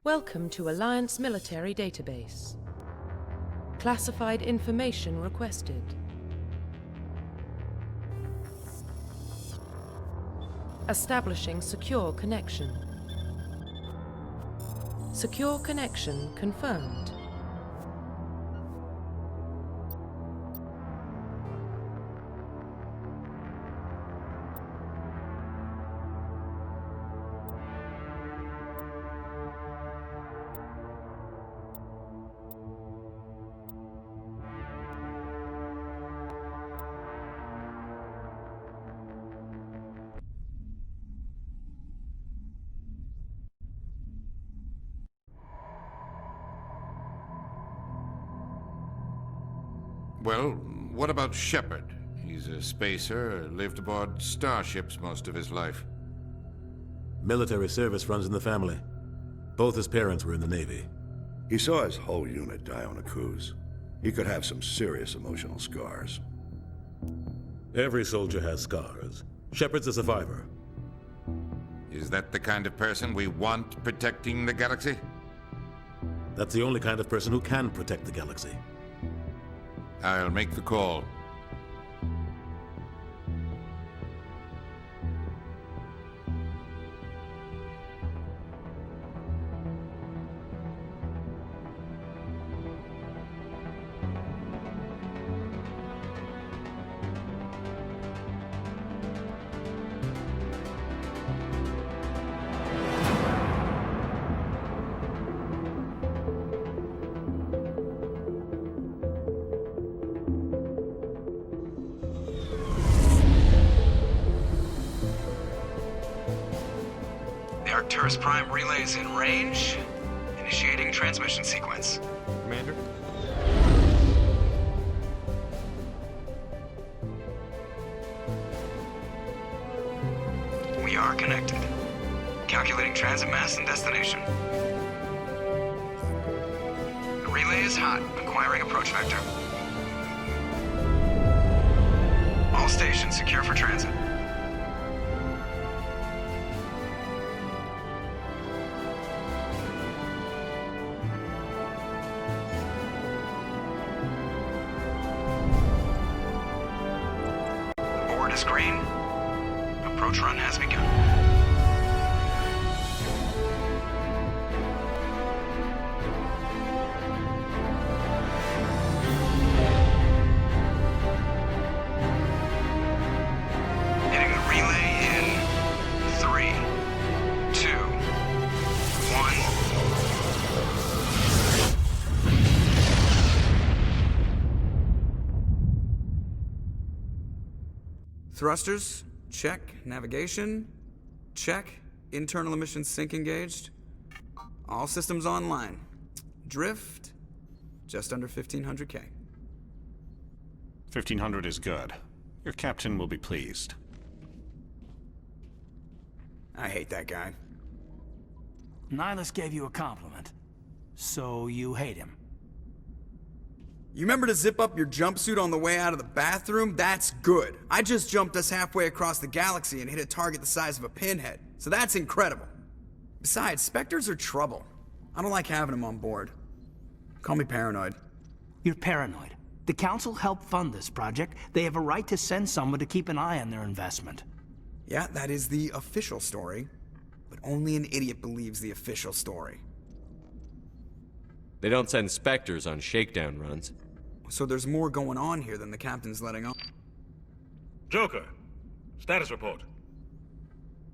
Welcome to Alliance Military Database. Classified information requested. Establishing secure connection. Secure connection confirmed. Well, what about Shepard? He's a spacer, lived aboard starships most of his life. Military service runs in the family. Both his parents were in the Navy. He saw his whole unit die on a cruise. He could have some serious emotional scars. Every soldier has scars. Shepard's a survivor. Is that the kind of person we want protecting the galaxy? That's the only kind of person who can protect the galaxy. I'll make the call. The Arcturus Prime relay is in range. Initiating transmission sequence. Commander? We are connected. Calculating transit mass and destination. The relay is hot. Acquiring approach vector. All stations secure for transit. Board is green. Approach run has begun. Hitting the relay in 3, 2, 1. Thrusters, check. Navigation, check. Internal emissions sync engaged. All systems online. Drift, just under 1500K. 1500 is good. Your captain will be pleased. I hate that guy. Nihilus gave you a compliment. So you hate him. You remember to zip up your jumpsuit on the way out of the bathroom? That's good. I just jumped us halfway across the galaxy and hit a target the size of a pinhead. So that's incredible. Besides, Spectres are trouble. I don't like having them on board. Call me paranoid. You're paranoid. The Council helped fund this project. They have a right to send someone to keep an eye on their investment. Yeah, that is the official story. But only an idiot believes the official story. They don't send Spectres on shakedown runs. So there's more going on here than the captain's letting on. Joker, status report.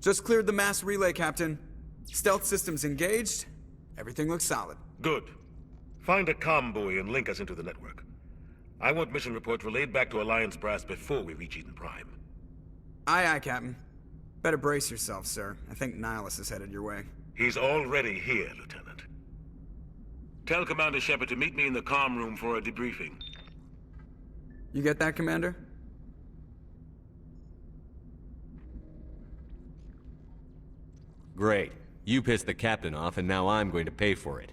Just cleared the mass relay, Captain. Stealth systems engaged. Everything looks solid. Good. Find a comm buoy and link us into the network. I want mission reports relayed back to Alliance Brass before we reach Eden Prime. Aye, aye, Captain. Better brace yourself, sir. I think Nihilus is headed your way. He's already here, Lieutenant. Tell Commander Shepard to meet me in the comm room for a debriefing. You get that, Commander? Great. You pissed the captain off, and now I'm going to pay for it.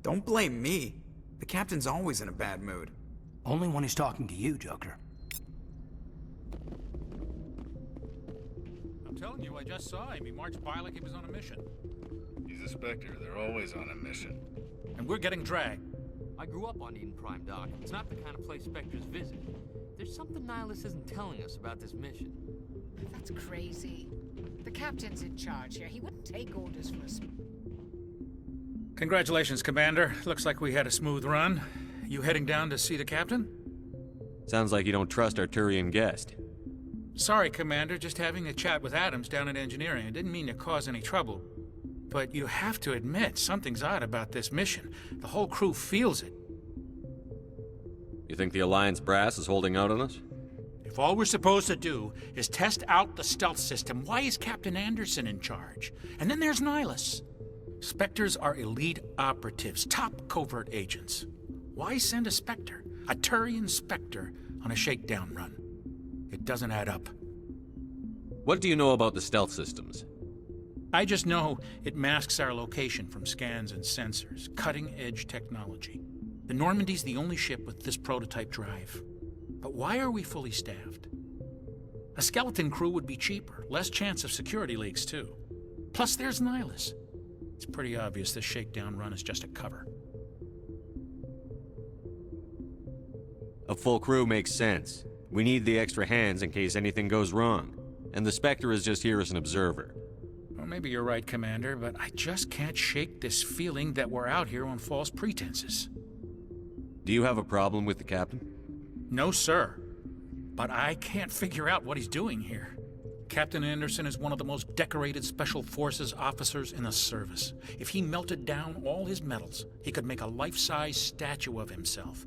Don't blame me. The captain's always in a bad mood. Only when he's talking to you, Joker. I'm telling you, I just saw him. He marched by like he was on a mission. He's the Spectre. They're always on a mission. And we're getting dragged. I grew up on Eden Prime, Doc. It's not the kind of place Spectres visit. There's something Nihilus isn't telling us about this mission. That's crazy. The captain's in charge here. He wouldn't take orders from us. Congratulations, Commander. Looks like we had a smooth run. You heading down to see the captain? Sounds like you don't trust our Turian guest. Sorry, Commander. Just having a chat with Adams down at engineering. I didn't mean to cause any trouble. But you have to admit, something's odd about this mission. The whole crew feels it. You think the Alliance brass is holding out on us? If all we're supposed to do is test out the stealth system, why is Captain Anderson in charge? And then there's Nihilus. Spectres are elite operatives, top covert agents. Why send a Spectre, a Turian Spectre, on a shakedown run? It doesn't add up. What do you know about the stealth systems? I just know it masks our location from scans and sensors. Cutting-edge technology. The Normandy's the only ship with this prototype drive. But why are we fully staffed? A skeleton crew would be cheaper, less chance of security leaks, too. Plus, there's Nihilus. It's pretty obvious this shakedown run is just a cover. A full crew makes sense. We need the extra hands in case anything goes wrong. And the Spectre is just here as an observer. Well, maybe you're right, Commander, but I just can't shake this feeling that we're out here on false pretenses. Do you have a problem with the captain? No, sir. But I can't figure out what he's doing here. Captain Anderson is one of the most decorated Special Forces officers in the service. If he melted down all his medals, he could make a life-size statue of himself.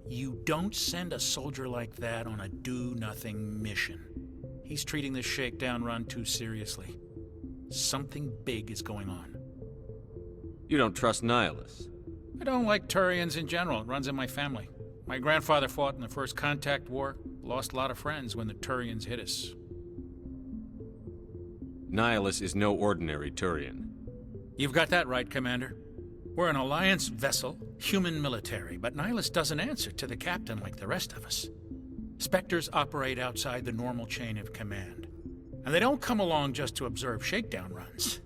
You don't send a soldier like that on a do-nothing mission. He's treating this shakedown run too seriously. Something big is going on. You don't trust Nihilus? I don't like Turians in general. It runs in my family. My grandfather fought in the First Contact War, lost a lot of friends when the Turians hit us. Nihilus is no ordinary Turian. You've got that right, Commander. We're an Alliance vessel, human military, but Nihilus doesn't answer to the captain like the rest of us. Spectres operate outside the normal chain of command. And they don't come along just to observe shakedown runs.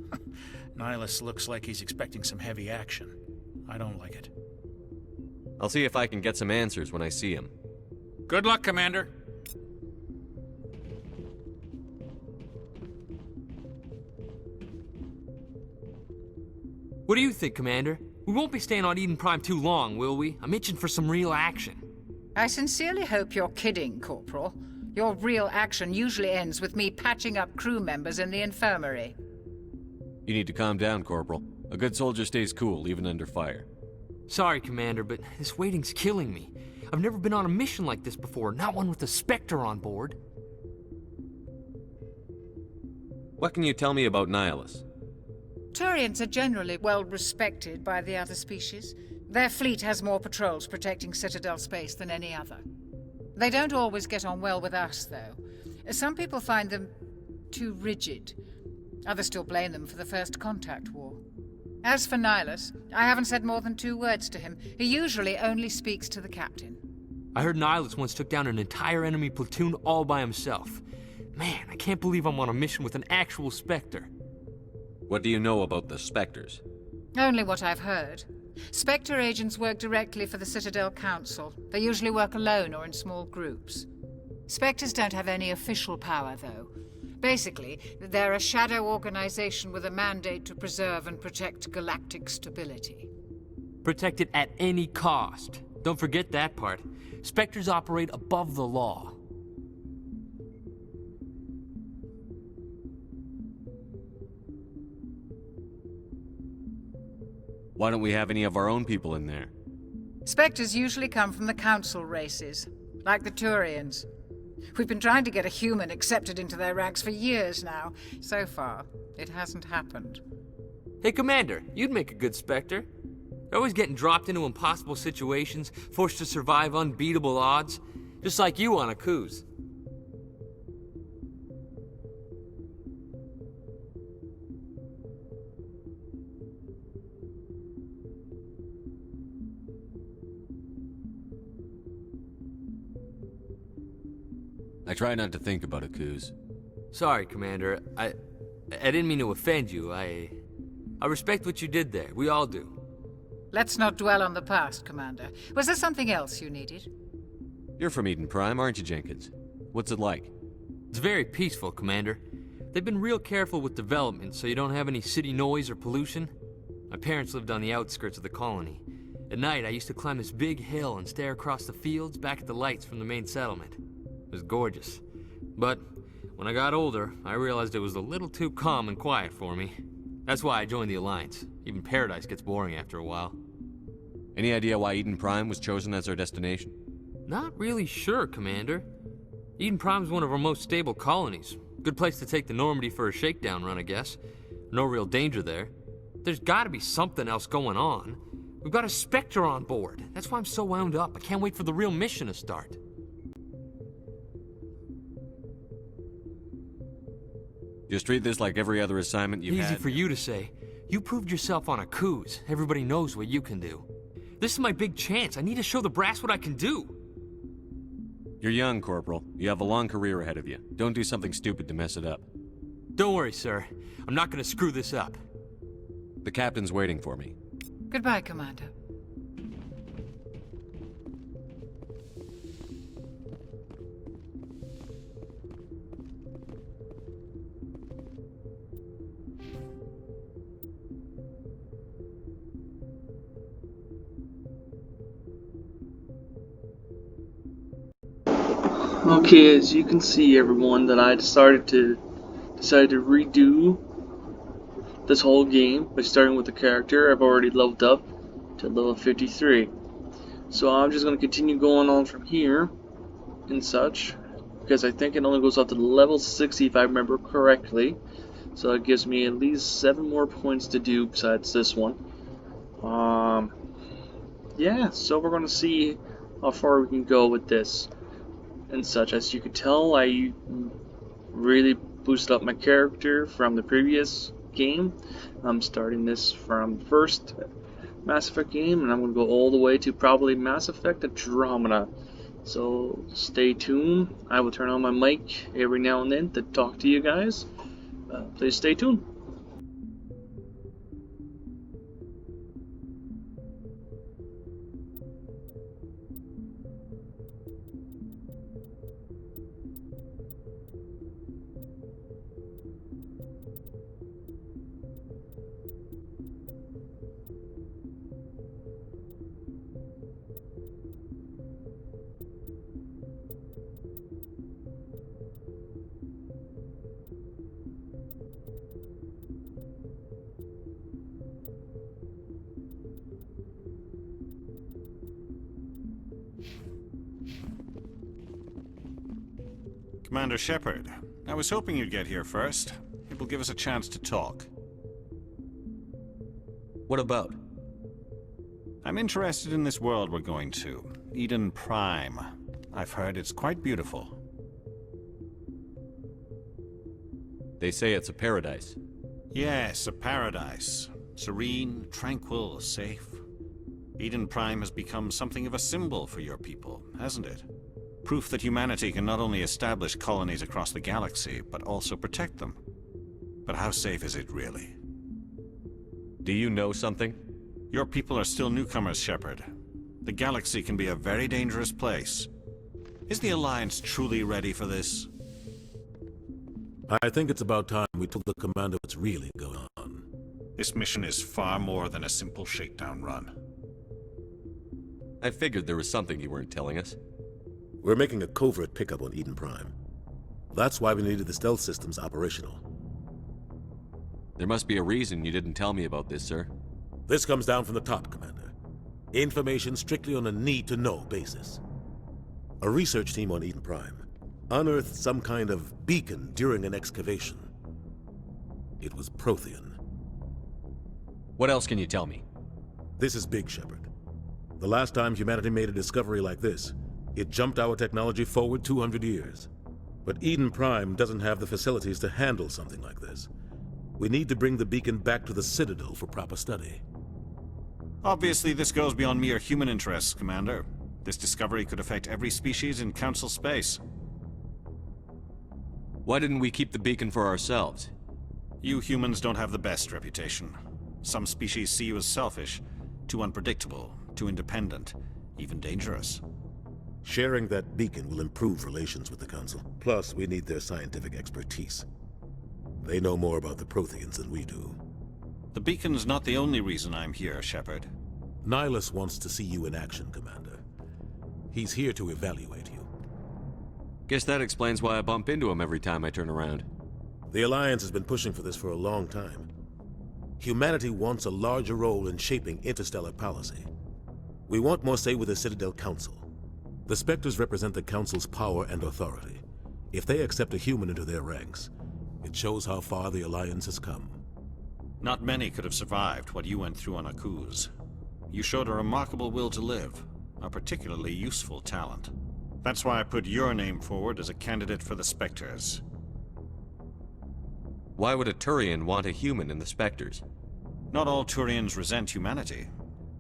Nihilus looks like he's expecting some heavy action. I don't like it. I'll see if I can get some answers when I see him. Good luck, Commander. What do you think, Commander? We won't be staying on Eden Prime too long, will we? I'm itching for some real action. I sincerely hope you're kidding, Corporal. Your real action usually ends with me patching up crew members in the infirmary. You need to calm down, Corporal. A good soldier stays cool, even under fire. Sorry, Commander, but this waiting's killing me. I've never been on a mission like this before, not one with a Spectre on board. What can you tell me about Nihilus? Turians are generally well respected by the other species. Their fleet has more patrols protecting Citadel space than any other. They don't always get on well with us, though. Some people find them too rigid. Others still blame them for the First Contact War. As for Nihilus, I haven't said more than 2 words to him. He usually only speaks to the captain. I heard Nihilus once took down an entire enemy platoon all by himself. Man, I can't believe I'm on a mission with an actual Spectre. What do you know about the Spectres? Only what I've heard. Spectre agents work directly for the Citadel Council. They usually work alone or in small groups. Spectres don't have any official power, though. Basically, they're a shadow organization with a mandate to preserve and protect galactic stability. Protect it at any cost. Don't forget that part. Spectres operate above the law. Why don't we have any of our own people in there? Spectres usually come from the Council races, like the Turians. We've been trying to get a human accepted into their ranks for years now. So far, it hasn't happened. Hey, Commander, you'd make a good Spectre. They're always getting dropped into impossible situations, forced to survive unbeatable odds, just like you on Akuz. I try not to think about Akuz. Sorry, Commander. I didn't mean to offend you. I respect what you did there. We all do. Let's not dwell on the past, Commander. Was there something else you needed? You're from Eden Prime, aren't you, Jenkins? What's it like? It's very peaceful, Commander. They've been real careful with development so you don't have any city noise or pollution. My parents lived on the outskirts of the colony. At night, I used to climb this big hill and stare across the fields back at the lights from the main settlement. It was gorgeous. But when I got older, I realized it was a little too calm and quiet for me. That's why I joined the Alliance. Even Paradise gets boring after a while. Any idea why Eden Prime was chosen as our destination? Not really sure, Commander. Eden Prime's one of our most stable colonies. Good place to take the Normandy for a shakedown run, I guess. No real danger there. There's gotta be something else going on. We've got a Spectre on board. That's why I'm so wound up. I can't wait for the real mission to start. Just treat this like every other assignment you've had. Easy for you to say. You proved yourself on Akuz. Everybody knows what you can do. This is my big chance. I need to show the brass what I can do. You're young, Corporal. You have a long career ahead of you. Don't do something stupid to mess it up. Don't worry, sir. I'm not gonna screw this up. The captain's waiting for me. Goodbye, Commander. Okay, as you can see, everyone, that I decided to redo this whole game by starting with the character. I've already leveled up to level 53, so I'm just going to continue going on from here and such, because I think it only goes up to level 60 if I remember correctly. So it gives me at least 7 more points to do besides this one. Yeah, so we're going to see how far we can go with this and such. As you can tell, I really boosted up my character from the previous game. I'm starting this from the first Mass Effect game, and I'm going to go all the way to probably Mass Effect Andromeda. So stay tuned. I will turn on my mic every now and then to talk to you guys. Please stay tuned. Commander Shepard, I was hoping you'd get here first. It will give us a chance to talk. What about? I'm interested in this world we're going to, Eden Prime. I've heard it's quite beautiful. They say it's a paradise. Yes, a paradise. Serene, tranquil, safe. Eden Prime has become something of a symbol for your people, hasn't it? Proof that humanity can not only establish colonies across the galaxy, but also protect them. But how safe is it really? Do you know something? Your people are still newcomers, Shepard. The galaxy can be a very dangerous place. Is the Alliance truly ready for this? I think it's about time we told the commander what's really going on. This mission is far more than a simple shakedown run. I figured there was something you weren't telling us. We're making a covert pickup on Eden Prime. That's why we needed the stealth systems operational. There must be a reason you didn't tell me about this, sir. This comes down from the top, Commander. Information strictly on a need-to-know basis. A research team on Eden Prime unearthed some kind of beacon during an excavation. It was Prothean. What else can you tell me? This is big, Shepard. The last time humanity made a discovery like this, it jumped our technology forward 200 years. But Eden Prime doesn't have the facilities to handle something like this. We need to bring the beacon back to the Citadel for proper study. Obviously, this goes beyond mere human interests, Commander. This discovery could affect every species in Council space. Why didn't we keep the beacon for ourselves? You humans don't have the best reputation. Some species see you as selfish, too unpredictable, too independent, even dangerous. Sharing that beacon will improve relations with the Council. Plus, we need their scientific expertise. They know more about the Protheans than we do. The beacon's not the only reason I'm here, Shepard. Nihilus wants to see you in action, Commander. He's here to evaluate you. Guess that explains why I bump into him every time I turn around. The Alliance has been pushing for this for a long time. Humanity wants a larger role in shaping interstellar policy. We want more say with the Citadel Council. The Spectres represent the Council's power and authority. If they accept a human into their ranks, it shows how far the Alliance has come. Not many could have survived what you went through on Akuz. You showed a remarkable will to live, a particularly useful talent. That's why I put your name forward as a candidate for the Spectres. Why would a Turian want a human in the Spectres? Not all Turians resent humanity.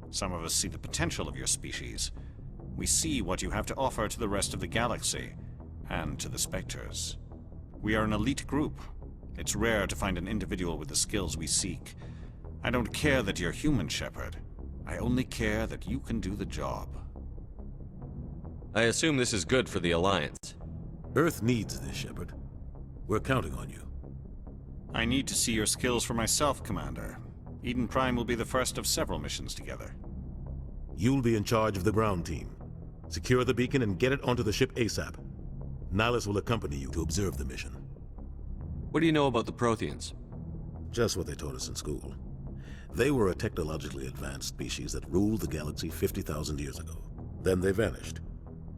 Some of us see the potential of your species. We see what you have to offer to the rest of the galaxy, and to the Spectres. We are an elite group. It's rare to find an individual with the skills we seek. I don't care that you're human, Shepard. I only care that you can do the job. I assume this is good for the Alliance. Earth needs this, Shepard. We're counting on you. I need to see your skills for myself, Commander. Eden Prime will be the first of several missions together. You'll be in charge of the ground team. Secure the beacon and get it onto the ship ASAP. Nihilus will accompany you to observe the mission. What do you know about the Protheans? Just what they taught us in school. They were a technologically advanced species that ruled the galaxy 50,000 years ago. Then they vanished.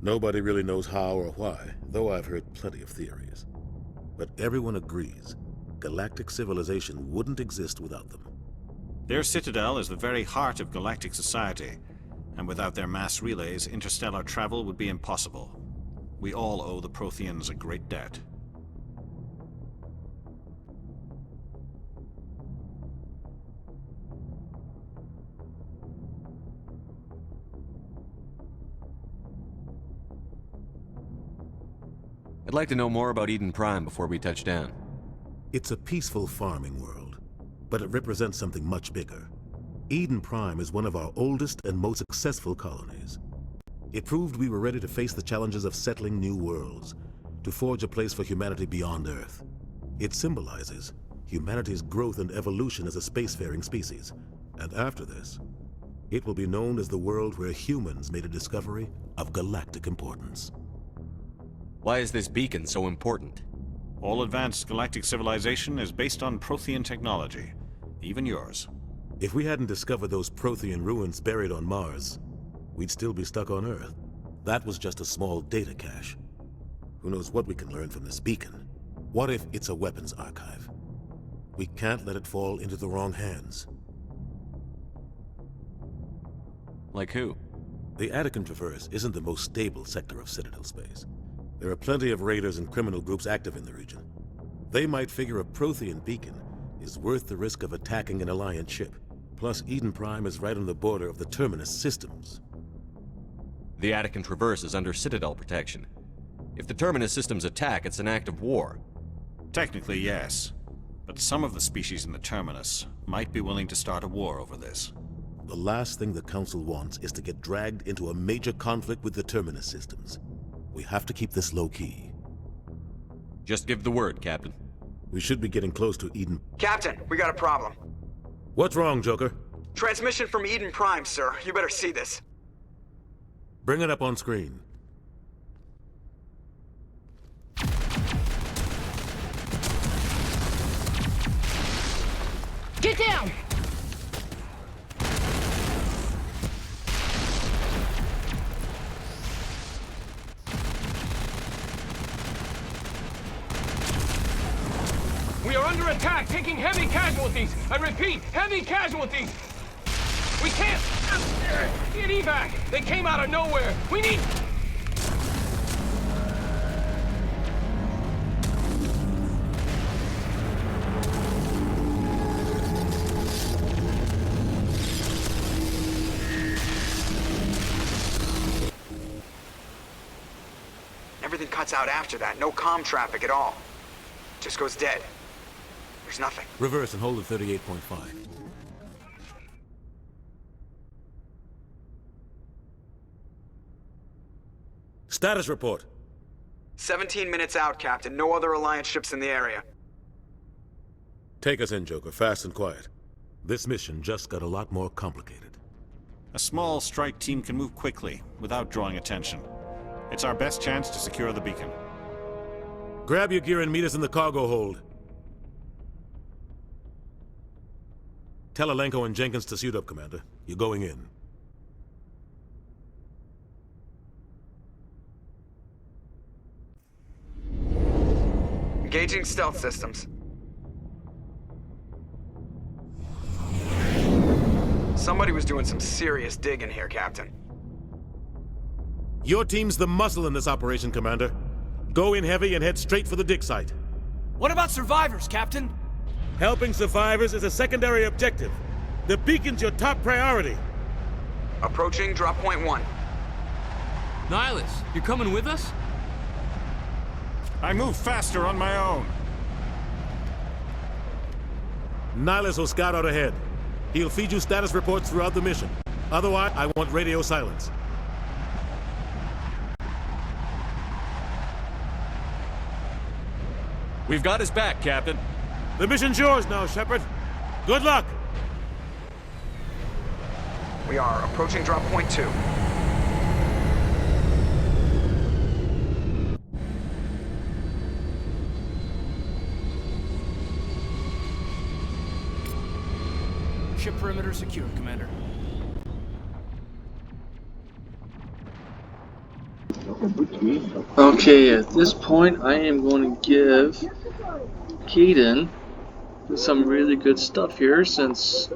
Nobody really knows how or why, though I've heard plenty of theories. But everyone agrees, galactic civilization wouldn't exist without them. Their citadel is the very heart of galactic society, and without their mass relays, interstellar travel would be impossible. We all owe the Protheans a great debt. I'd like to know more about Eden Prime before we touch down. It's a peaceful farming world, but it represents something much bigger. Eden Prime is one of our oldest and most successful colonies. It proved we were ready to face the challenges of settling new worlds, to forge a place for humanity beyond Earth. It symbolizes humanity's growth and evolution as a spacefaring species. And after this, it will be known as the world where humans made a discovery of galactic importance. Why is this beacon so important? All advanced galactic civilization is based on Prothean technology, even yours. If we hadn't discovered those Prothean ruins buried on Mars, we'd still be stuck on Earth. That was just a small data cache. Who knows what we can learn from this beacon? What if it's a weapons archive? We can't let it fall into the wrong hands. Like who? The Attican Traverse isn't the most stable sector of Citadel space. There are plenty of raiders and criminal groups active in the region. They might figure a Prothean beacon is worth the risk of attacking an Alliance ship. Plus, Eden Prime is right on the border of the Terminus systems. The Attican Traverse is under Citadel protection. If the Terminus systems attack, it's an act of war. Technically, yes. But some of the species in the Terminus might be willing to start a war over this. The last thing the Council wants is to get dragged into a major conflict with the Terminus systems. We have to keep this low-key. Just give the word, Captain. We should be getting close to Eden. Captain, we got a problem. What's wrong, Joker? Transmission from Eden Prime, sir. You better see this. Bring it up on screen. Get down! We are under attack, taking heavy casualties. I repeat, heavy casualties. We can't get evac. They came out of nowhere. We need... Everything cuts out after that. No comm traffic at all. Just goes dead. There's nothing. Reverse and hold at 38.5. Status report. 17 minutes out, Captain. No other Alliance ships in the area. Take us in, Joker, fast and quiet. This mission just got a lot more complicated. A small strike team can move quickly, without drawing attention. It's our best chance to secure the beacon. Grab your gear and meet us in the cargo hold. Tell Alenko and Jenkins to suit up, Commander. You're going in. Engaging stealth systems. Somebody was doing some serious digging here, Captain. Your team's the muscle in this operation, Commander. Go in heavy and head straight for the dig site. What about survivors, Captain? Helping survivors is a secondary objective. The beacon's your top priority. Approaching drop point 1. Nihilus, you coming with us? I move faster on my own. Nihilus will scout out ahead. He'll feed you status reports throughout the mission. Otherwise, I want radio silence. We've got his back, Captain. The mission's yours now, Shepard. Good luck! We are approaching drop point 2. Ship perimeter secure, Commander. Okay, at this point, I am going to give Kaidan some really good stuff here, since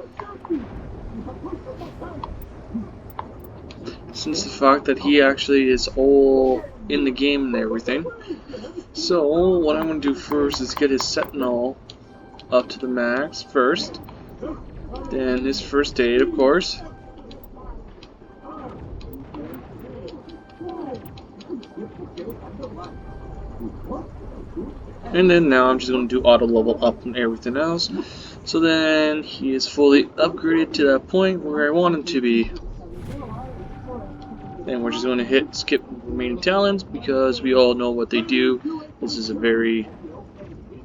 the fact that he actually is all in the game and everything. So what I'm going to do first is get his Sentinel up to the max first, then his first aid, of course. And then now I'm just going to do auto level up and everything else. So then he is fully upgraded to that point where I want him to be. And we're just going to hit skip remaining talents because we all know what they do. This is a very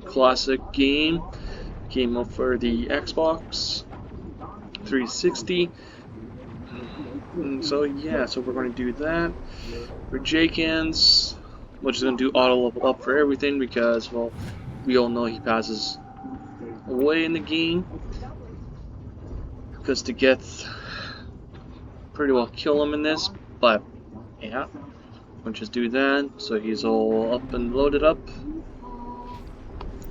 classic game. Came up for the Xbox 360. And so yeah, so we're going to do that. For Jenkins, we're just going to do auto level up for everything because, well, we all know he passes away in the game. Because to get pretty well kill him in this, but yeah, we'll just do that. So he's all up and loaded up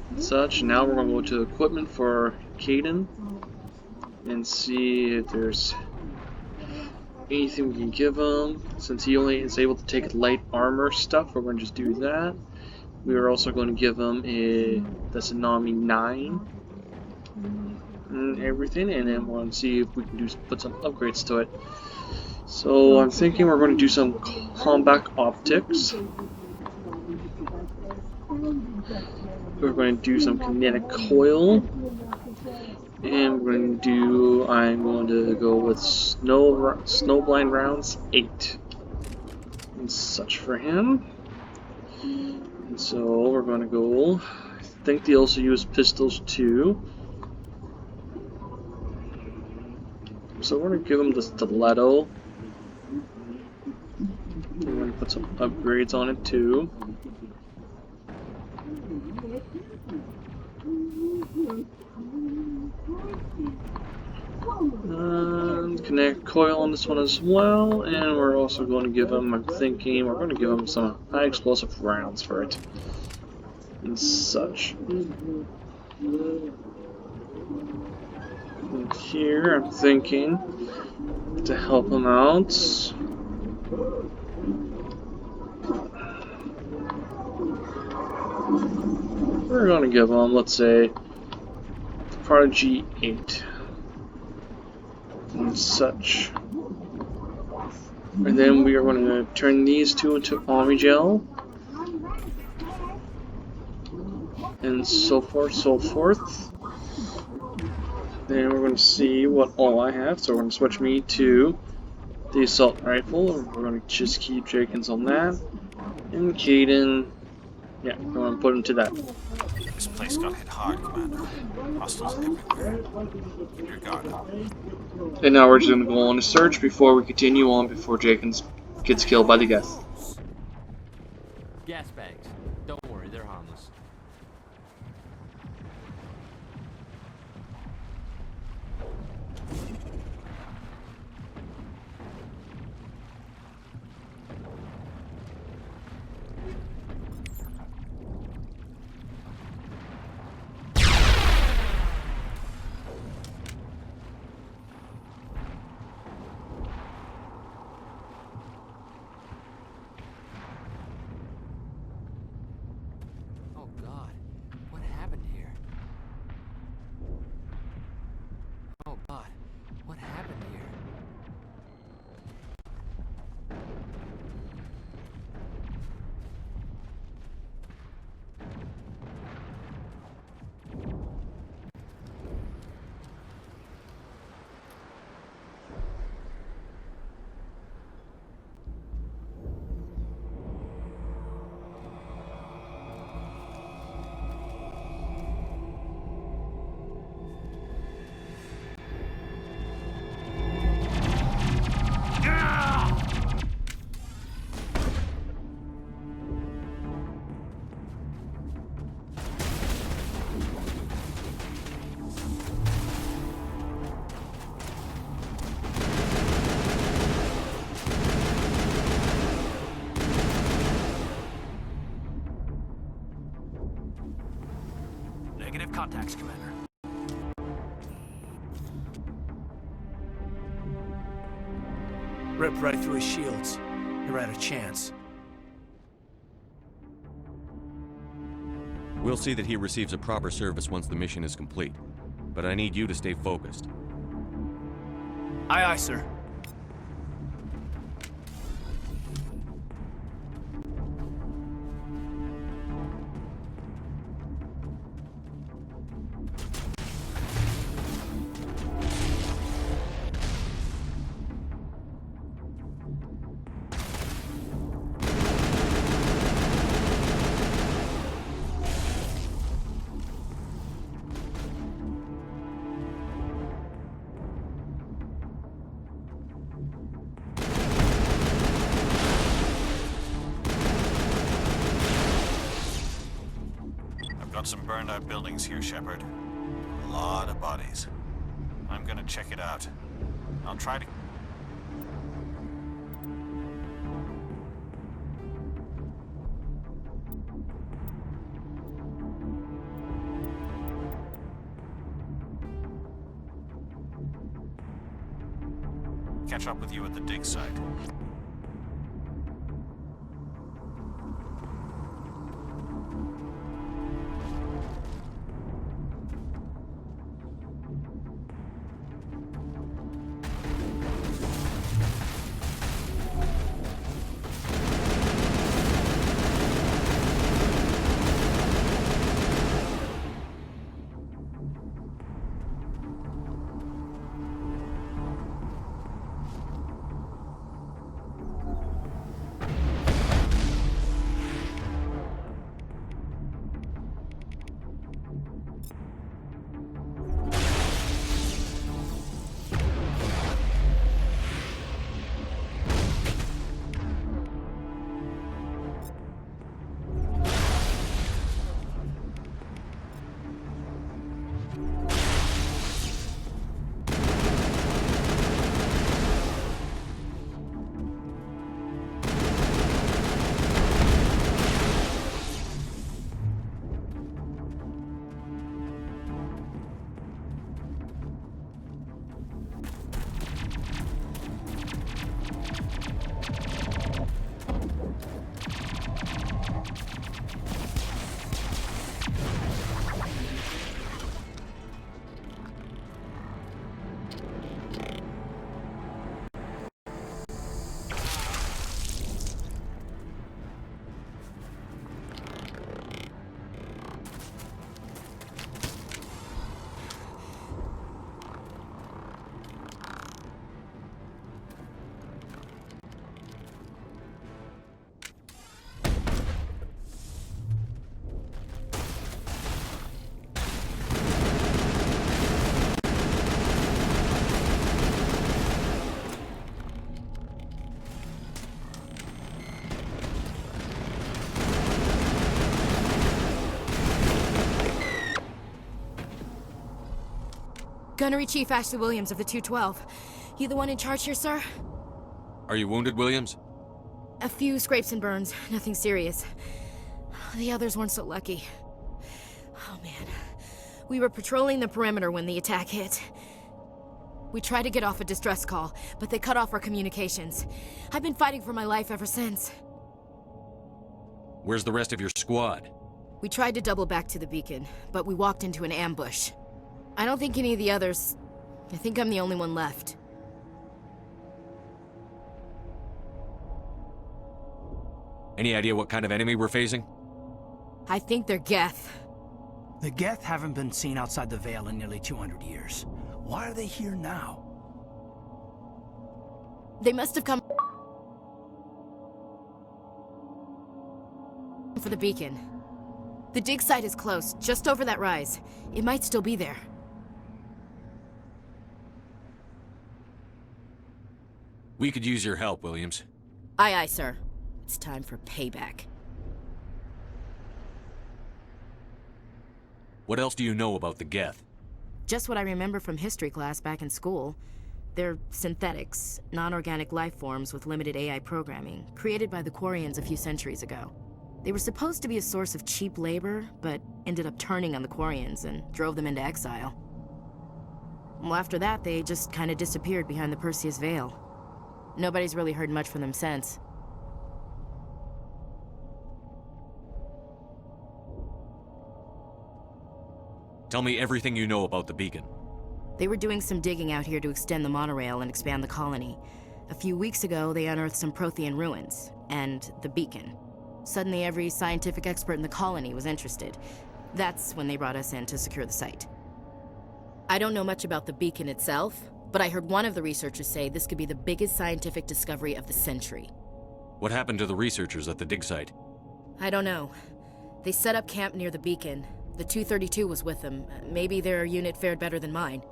and such. Now we're going to go to equipment for Kaidan and see if there's anything we can give him. Since he only is able to take light armor stuff, we're going to just do that. We are also going to give him the Tsunami 9 and everything, and then we'll see if we can put some upgrades to it. So I'm thinking we're going to do some combat optics. We're going to do some kinetic coil. And we're going to do, I'm going to go with Snowblind rounds 8 and such for him. And so we're going to go, I think they also use pistols too. So we're going to give him the stiletto. We're going to put some upgrades on it too. Connect coil on this one as well, and we're also going to give him, I'm thinking, we're going to give him some high explosive rounds for it and such. And here I'm thinking to help him out, we're going to give him, let's say, Prodigy 8 and such. And then we are going to turn these two into Omnigel and so forth, so forth. Then we're going to see what all I have. So we're going to switch me to the assault rifle. We're going to just keep Jenkins on that. And Caden, yeah, we're going to put him to that. This place got hit hard, Commander. Hostiles everywhere. Keep your guard up. And now we're just going to go on a search before we continue on, before Jenkins gets killed by the guests. Gas bags. Don't worry, they're harmless. Negative contacts, Commander. Ripped right through his shields. Never had a chance. We'll see that he receives a proper service once the mission is complete. But I need you to stay focused. Aye, aye, sir. Got some burned out buildings here, Shepard. A lot of bodies. I'm gonna check it out. I'll try to... catch up with you at the dig site. Gunnery Chief Ashley Williams of the 212. You the one in charge here, sir? Are you wounded, Williams? A few scrapes and burns, nothing serious. The others weren't so lucky. Oh man. We were patrolling the perimeter when the attack hit. We tried to get off a distress call, but they cut off our communications. I've been fighting for my life ever since. Where's the rest of your squad? We tried to double back to the beacon, but we walked into an ambush. I don't think any of the others... I think I'm the only one left. Any idea what kind of enemy we're facing? I think they're Geth. The Geth haven't been seen outside the Veil in nearly 200 years. Why are they here now? They must have come for the beacon. The dig site is close, just over that rise. It might still be there. We could use your help, Williams. Aye, aye, sir. It's time for payback. What else do you know about the Geth? Just what I remember from history class back in school. They're synthetics, non-organic life forms with limited AI programming, created by the Quarians a few centuries ago. They were supposed to be a source of cheap labor, but ended up turning on the Quarians and drove them into exile. Well, after that, they just kind of disappeared behind the Perseus Veil. Nobody's really heard much from them since. Tell me everything you know about the beacon. They were doing some digging out here to extend the monorail and expand the colony. A few weeks ago, they unearthed some Prothean ruins, and the beacon. Suddenly, every scientific expert in the colony was interested. That's when they brought us in to secure the site. I don't know much about the beacon itself, but I heard one of the researchers say this could be the biggest scientific discovery of the century. What happened to the researchers at the dig site? I don't know. They set up camp near the beacon. The 232 was with them. Maybe their unit fared better than mine.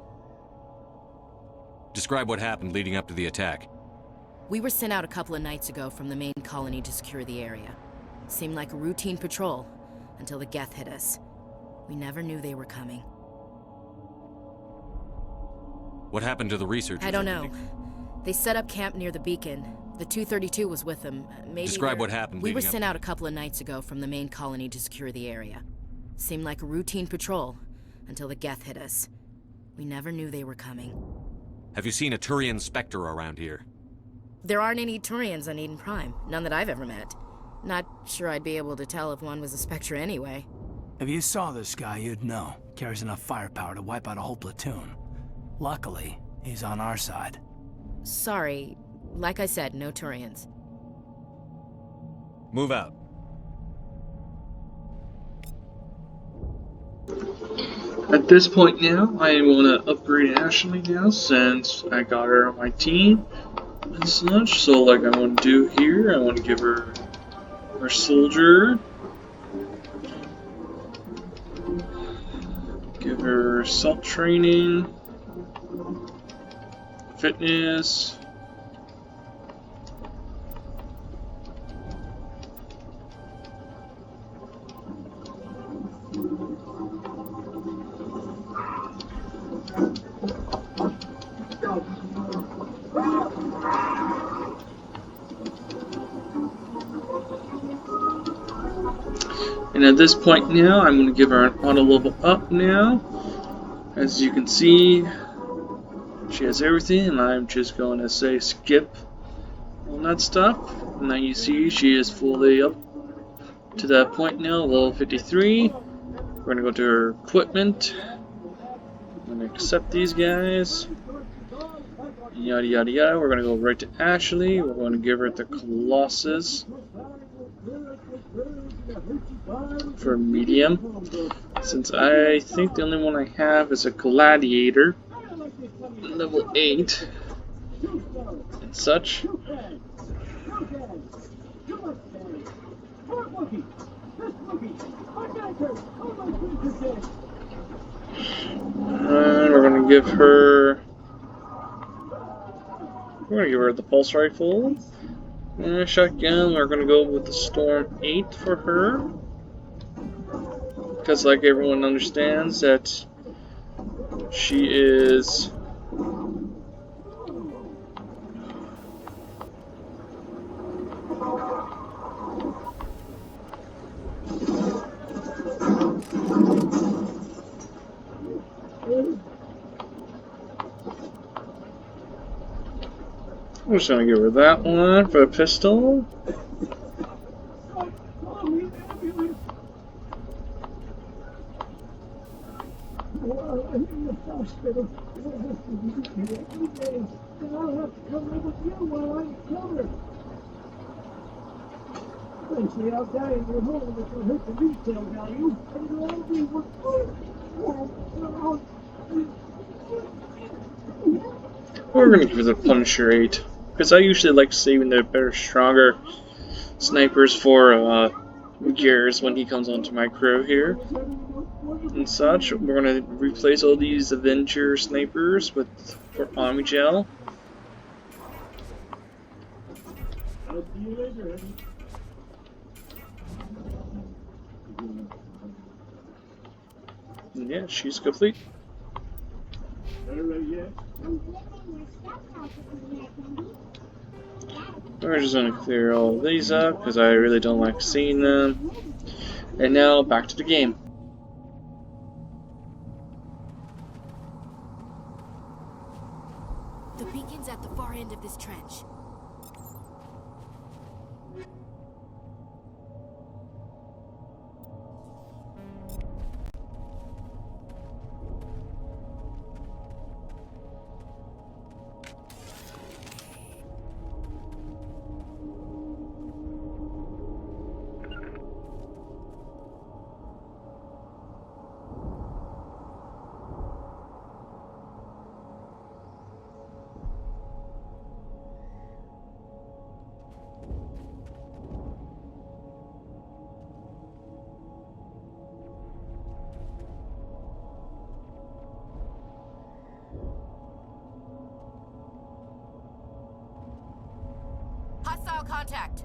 Describe what happened leading up to the attack. We were sent out a couple of nights ago from the main colony to secure the area. Seemed like a routine patrol, until the Geth hit us. We never knew they were coming. What happened to the researchers? I don't know. They set up camp near the beacon. The 232 was with them. Maybe Describe what happened We were leading up sent out a couple of nights ago from the main colony to secure the area. Seemed like a routine patrol, until the Geth hit us. We never knew they were coming. Have you seen a Turian Spectre around here? There aren't any Turians on Eden Prime. None that I've ever met. Not sure I'd be able to tell if one was a Spectre anyway. If you saw this guy, you'd know. Carries enough firepower to wipe out a whole platoon. Luckily, he's on our side. Sorry. Like I said, no Turians. Move out. At this point now, I want to upgrade Ashley now since I got her on my team and such. So like I want to do here, I want to give her our soldier. Give her self-training, fitness, and at this point now, I'm going to give her an auto level up now. As you can see, she has everything, and I'm just going to say skip all that stuff. And now you see she is fully up to that point now, level 53. We're going to go to her equipment. I'm going to accept these guys. Yada yada yada. We're going to go right to Ashley. We're going to give her the Colossus for medium, since I think the only one I have is a Gladiator, level 8 and such. And we're gonna give her the pulse rifle. And a shotgun, we're going to go with the Storm 8 for her. Because like everyone understands that She is... I'm just gonna give her that one for a pistol. I'll die in your home, which will hurt the retail value, and it'll all be worth We're gonna give her the Punisher 8, because I usually like saving the better, stronger snipers for Gears when he comes onto my crew here and such. We're gonna replace all these Avenger snipers with for Omnigel. I'll see you later. Yeah, she's complete. We're just gonna clear all these up because I really don't like seeing them. And now back to the game. The beacon's at the far end of this trench. Hostile contact.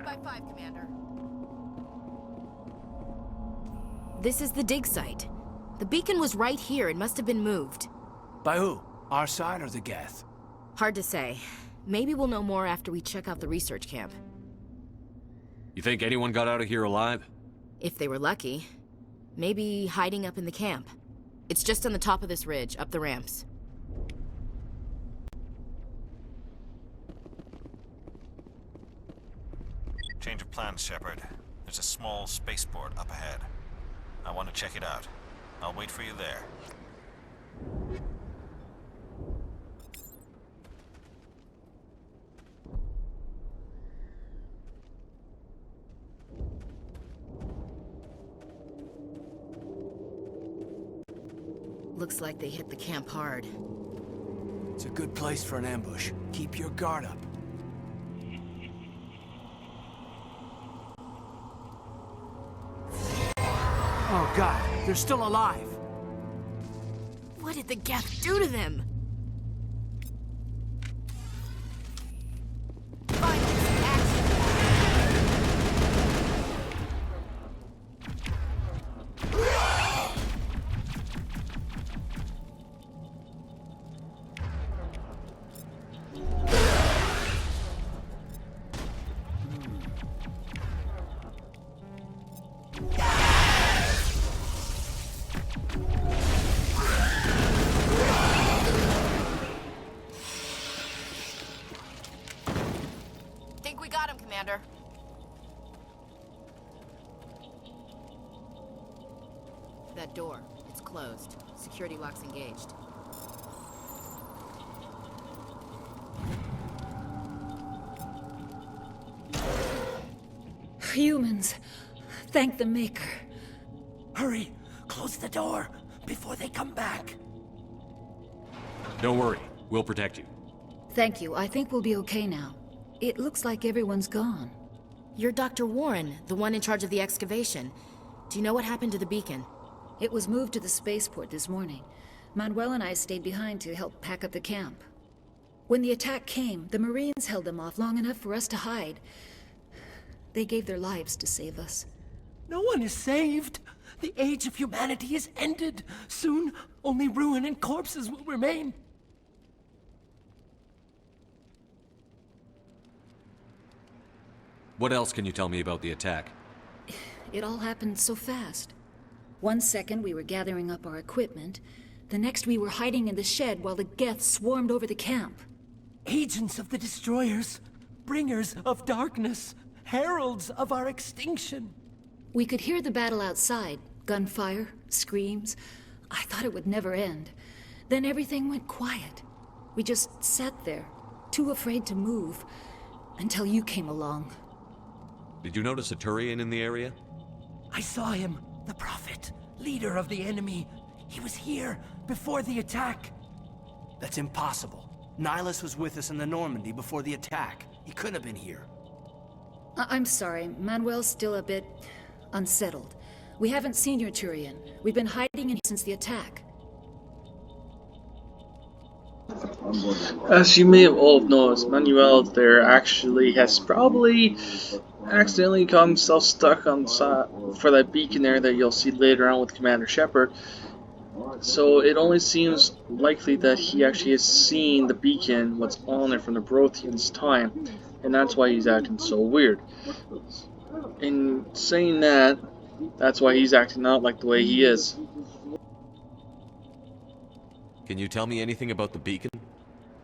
By 5, Commander. This is the dig site. The beacon was right here. It must have been moved. By who? Our side or the Geth? Hard to say. Maybe we'll know more after we check out the research camp. You think anyone got out of here alive? If they were lucky. Maybe hiding up in the camp. It's just on the top of this ridge, up the ramps. Change of plans, Shepard. There's a small spaceport up ahead. I want to check it out. I'll wait for you there. Looks like they hit the camp hard. It's a good place for an ambush. Keep your guard up. Oh god, they're still alive! What did the Geth do to them? That door, it's closed. Security lock's engaged. Humans, thank the Maker. Hurry, close the door before they come back. Don't worry, we'll protect you. Thank you, I think we'll be okay now. It looks like everyone's gone. You're Dr. Warren, the one in charge of the excavation. Do you know what happened to the beacon? It was moved to the spaceport this morning. Manuel and I stayed behind to help pack up the camp. When the attack came, the Marines held them off long enough for us to hide. They gave their lives to save us. No one is saved. The age of humanity is ended. Soon, only ruin and corpses will remain. What else can you tell me about the attack? It all happened so fast. 1 second we were gathering up our equipment. The next we were hiding in the shed while the Geth swarmed over the camp. Agents of the Destroyers, bringers of darkness, heralds of our extinction. We could hear the battle outside. Gunfire, screams. I thought it would never end. Then everything went quiet. We just sat there, too afraid to move, until you came along. Did you notice a Turian in the area? I saw him. The Prophet, leader of the enemy. He was here before the attack. That's impossible. Nihilus was with us in the Normandy before the attack. He couldn't have been here. I'm sorry, Manuel's still a bit unsettled. We haven't seen your Turian. We've been hiding in here since the attack. As you may have all noticed, Manuel there actually has probably accidentally got himself stuck on for that beacon there that you'll see later on with Commander Shepard. So it only seems likely that he actually has seen the beacon, what's on it from the Brothian's time, and that's why he's acting so weird. In saying that, that's why he's acting out like the way he is. Can you tell me anything about the beacon?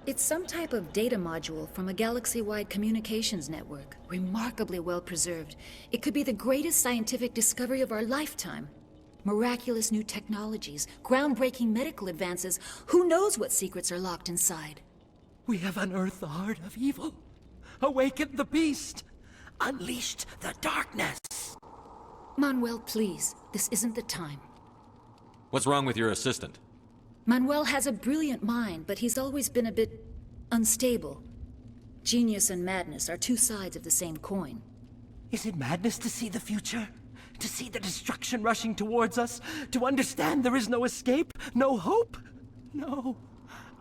It's some type of data module from a galaxy-wide communications network. Remarkably well preserved. It could be the greatest scientific discovery of our lifetime. Miraculous new technologies, groundbreaking medical advances. Who knows what secrets are locked inside? We have unearthed the heart of evil, awakened the beast, unleashed the darkness. Manuel, please. This isn't the time. What's wrong with your assistant? Manuel has a brilliant mind, but he's always been a bit unstable. Genius and madness are two sides of the same coin. Is it madness to see the future? To see the destruction rushing towards us? To understand there is no escape? No hope? No.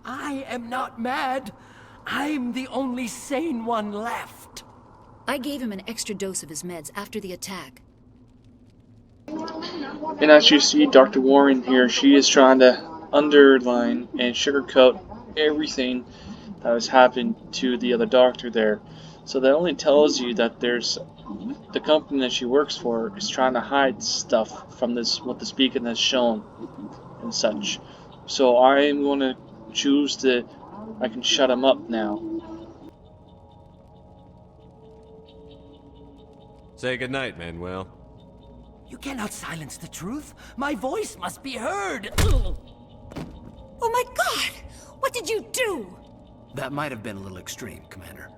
I am not mad. I'm the only sane one left. I gave him an extra dose of his meds after the attack. And as you see, Dr. Warren here, she is trying to underline and sugarcoat everything that has happened to the other doctor there. So that only tells you that there's the company that she works for is trying to hide stuff from this, what this beacon has shown and such. So I am going to choose I can shut him up now. Say goodnight, Manuel. You cannot silence the truth. My voice must be heard. Oh my God! What did you do? That might have been a little extreme, Commander.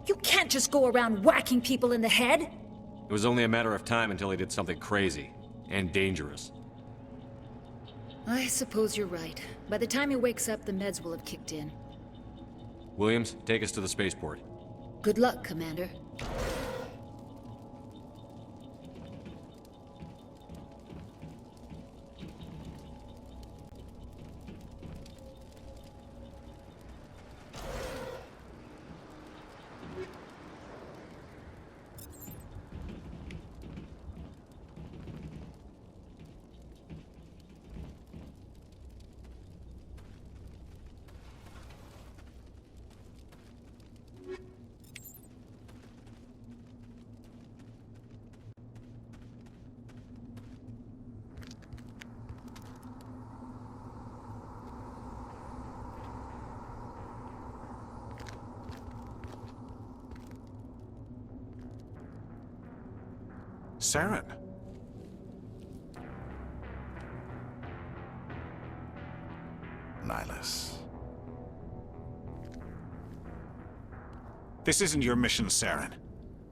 You can't just go around whacking people in the head. It was only a matter of time until he did something crazy and dangerous. I suppose you're right. By the time he wakes up, the meds will have kicked in. Williams, take us to the spaceport. Good luck, Commander. Saren. Nihilus. This isn't your mission, Saren.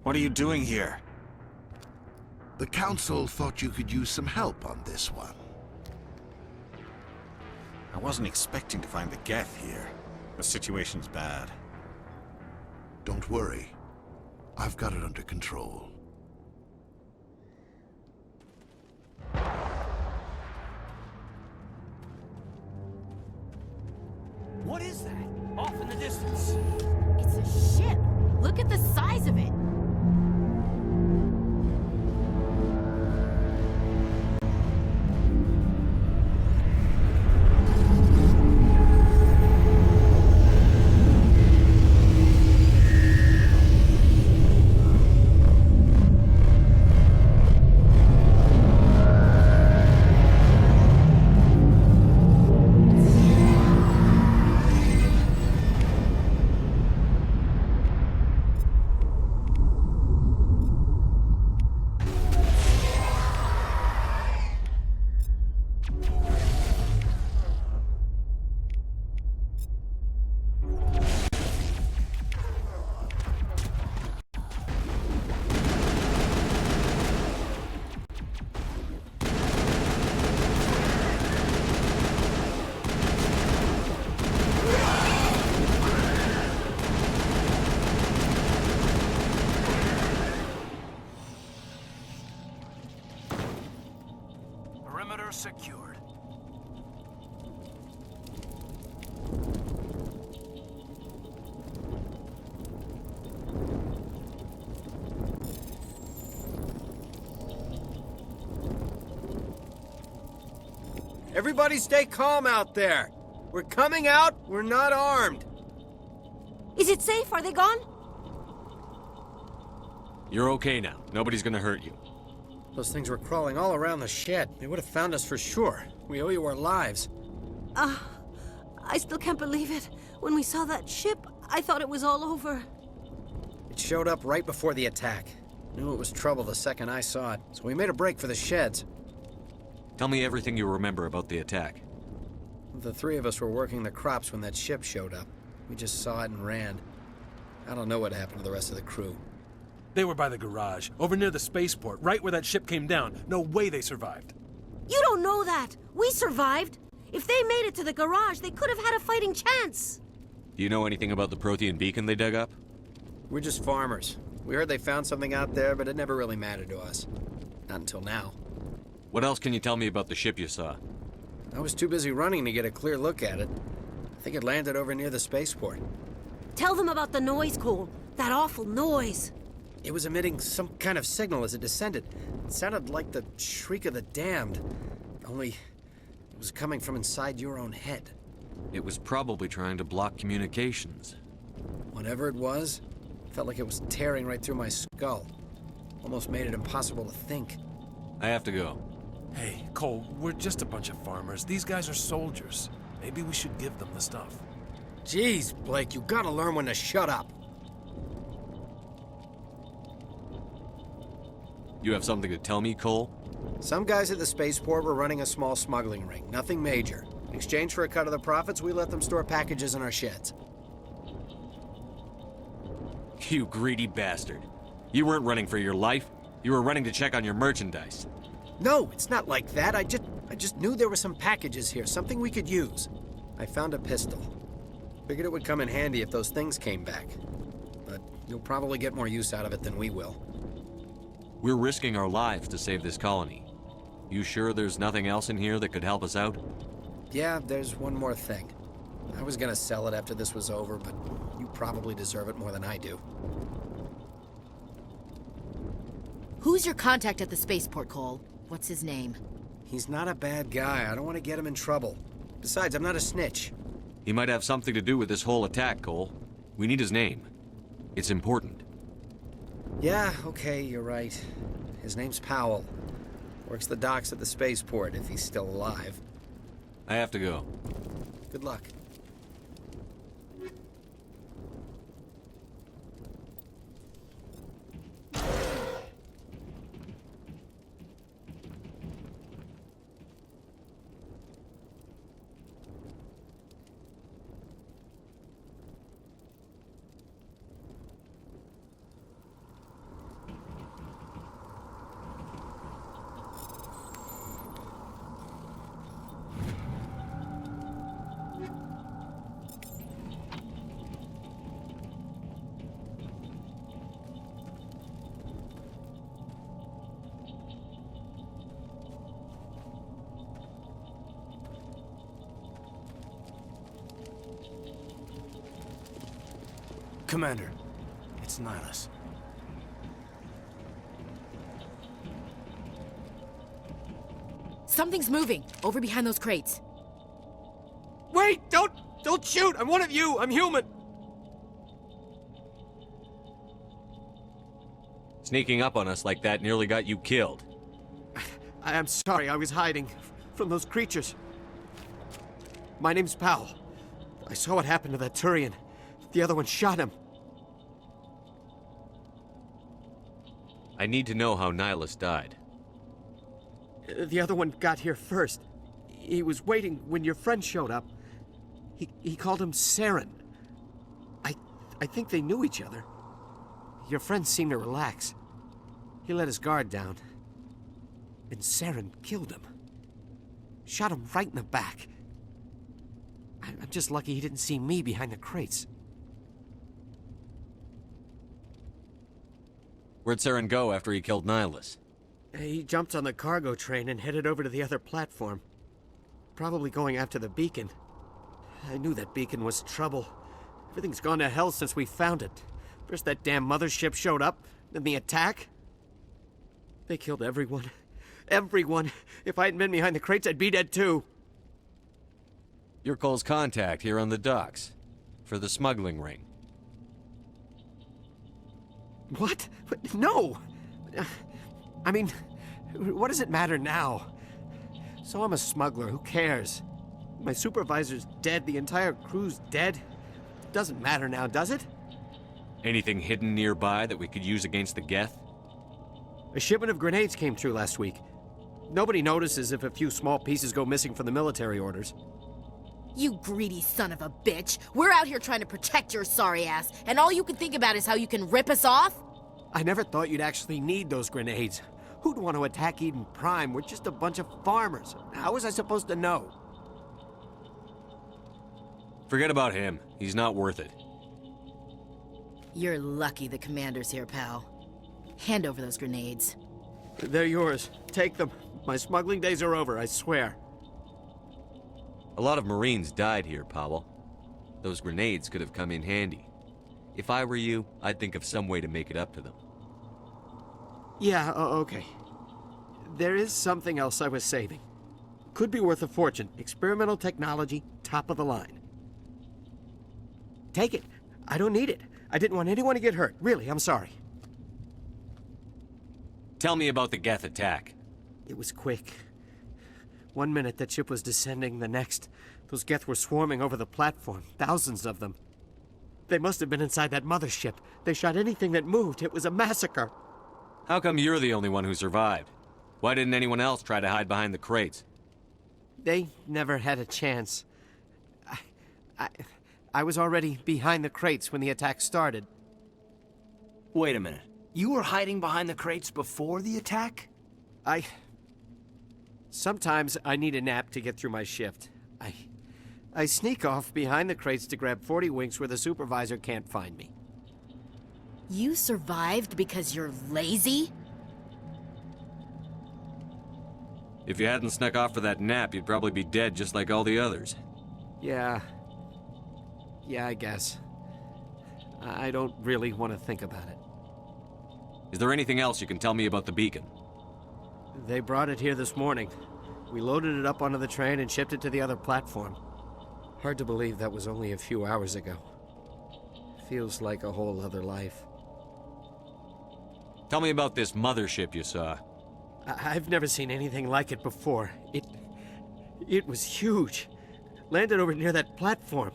What are you doing here? The Council thought you could use some help on this one. I wasn't expecting to find the Geth here. The situation's bad. Don't worry. I've got it under control. What is that? Off in the distance. It's a ship. Look at the size of it. Perimeter secured. Everybody stay calm out there. We're coming out, we're not armed. Is it safe? Are they gone? You're okay now. Nobody's gonna hurt you. Those things were crawling all around the shed. They would have found us for sure. We owe you our lives. I still can't believe it. When we saw that ship, I thought it was all over. It showed up right before the attack. Knew it was trouble the second I saw it, so we made a break for the sheds. Tell me everything you remember about the attack. The three of us were working the crops when that ship showed up. We just saw it and ran. I don't know what happened to the rest of the crew. They were by the garage, over near the spaceport, right where that ship came down. No way they survived. You don't know that. We survived. If they made it to the garage, they could have had a fighting chance. Do you know anything about the Prothean beacon they dug up? We're just farmers. We heard they found something out there, but it never really mattered to us. Not until now. What else can you tell me about the ship you saw? I was too busy running to get a clear look at it. I think it landed over near the spaceport. Tell them about the noise, Cole. That awful noise. It was emitting some kind of signal as it descended. It sounded like the shriek of the damned. Only it was coming from inside your own head. It was probably trying to block communications. Whatever it was, felt like it was tearing right through my skull. Almost made it impossible to think. I have to go. Hey, Cole, we're just a bunch of farmers. These guys are soldiers. Maybe we should give them the stuff. Jeez, Blake, you gotta learn when to shut up. You have something to tell me, Cole? Some guys at the spaceport were running a small smuggling ring. Nothing major. In exchange for a cut of the profits, we let them store packages in our sheds. You greedy bastard. You weren't running for your life. You were running to check on your merchandise. No, it's not like that. I I just knew there were some packages here, something we could use. I found a pistol. Figured it would come in handy if those things came back. But you'll probably get more use out of it than we will. We're risking our lives to save this colony. You sure there's nothing else in here that could help us out? Yeah, there's one more thing. I was gonna sell it after this was over, but you probably deserve it more than I do. Who's your contact at the spaceport, Cole? What's his name? He's not a bad guy. I don't want to get him in trouble. Besides, I'm not a snitch. He might have something to do with this whole attack, Cole. We need his name. It's important. Yeah, okay, you're right. His name's Powell. Works the docks at the spaceport, if he's still alive. I have to go. Good luck. Commander, it's Nihilus. Something's moving, over behind those crates. Wait! Don't shoot! I'm one of you! I'm human! Sneaking up on us like that nearly got you killed. I'm sorry, I was hiding from those creatures. My name's Powell. I saw what happened to that Turian. The other one shot him. I need to know how Nihilus died. The other one got here first. He was waiting when your friend showed up. He called him Saren. I think they knew each other. Your friend seemed to relax. He let his guard down. And Saren killed him. Shot him right in the back. I'm just lucky he didn't see me behind the crates. Where'd Saren go after he killed Nihilus? He jumped on the cargo train and headed over to the other platform. Probably going after the beacon. I knew that beacon was trouble. Everything's gone to hell since we found it. First that damn mothership showed up, then the attack. They killed everyone. Everyone. If I hadn't been behind the crates, I'd be dead too. You're Cole's contact here on the docks. For the smuggling ring. What? No! I mean, what does it matter now? So I'm a smuggler, who cares? My supervisor's dead, the entire crew's dead. Doesn't matter now, does it? Anything hidden nearby that we could use against the Geth? A shipment of grenades came through last week. Nobody notices if a few small pieces go missing from the military orders. You greedy son of a bitch! We're out here trying to protect your sorry ass, and all you can think about is how you can rip us off? I never thought you'd actually need those grenades. Who'd want to attack Eden Prime? We're just a bunch of farmers. How was I supposed to know? Forget about him. He's not worth it. You're lucky the commander's here, pal. Hand over those grenades. They're yours. Take them. My smuggling days are over, I swear. A lot of Marines died here, Powell. Those grenades could have come in handy. If I were you, I'd think of some way to make it up to them. Yeah, okay. There is something else I was saving. Could be worth a fortune. Experimental technology, top of the line. Take it. I don't need it. I didn't want anyone to get hurt. Really, I'm sorry. Tell me about the Geth attack. It was quick. 1 minute that ship was descending, the next, those Geth were swarming over the platform. Thousands of them. They must have been inside that mothership. They shot anything that moved. It was a massacre. How come you're the only one who survived? Why didn't anyone else try to hide behind the crates? They never had a chance. I was already behind the crates when the attack started. Wait a minute. You were hiding behind the crates before the attack? Sometimes I need a nap to get through my shift. I sneak off behind the crates to grab 40 winks where the supervisor can't find me. You survived because you're lazy? If you hadn't snuck off for that nap, you'd probably be dead just like all the others. Yeah, I guess. I don't really want to think about it. Is there anything else you can tell me about the beacon? They brought it here this morning. We loaded it up onto the train and shipped it to the other platform. Hard to believe that was only a few hours ago. Feels like a whole other life. Tell me about this mothership you saw. I've never seen anything like it before. It was huge. Landed over near that platform.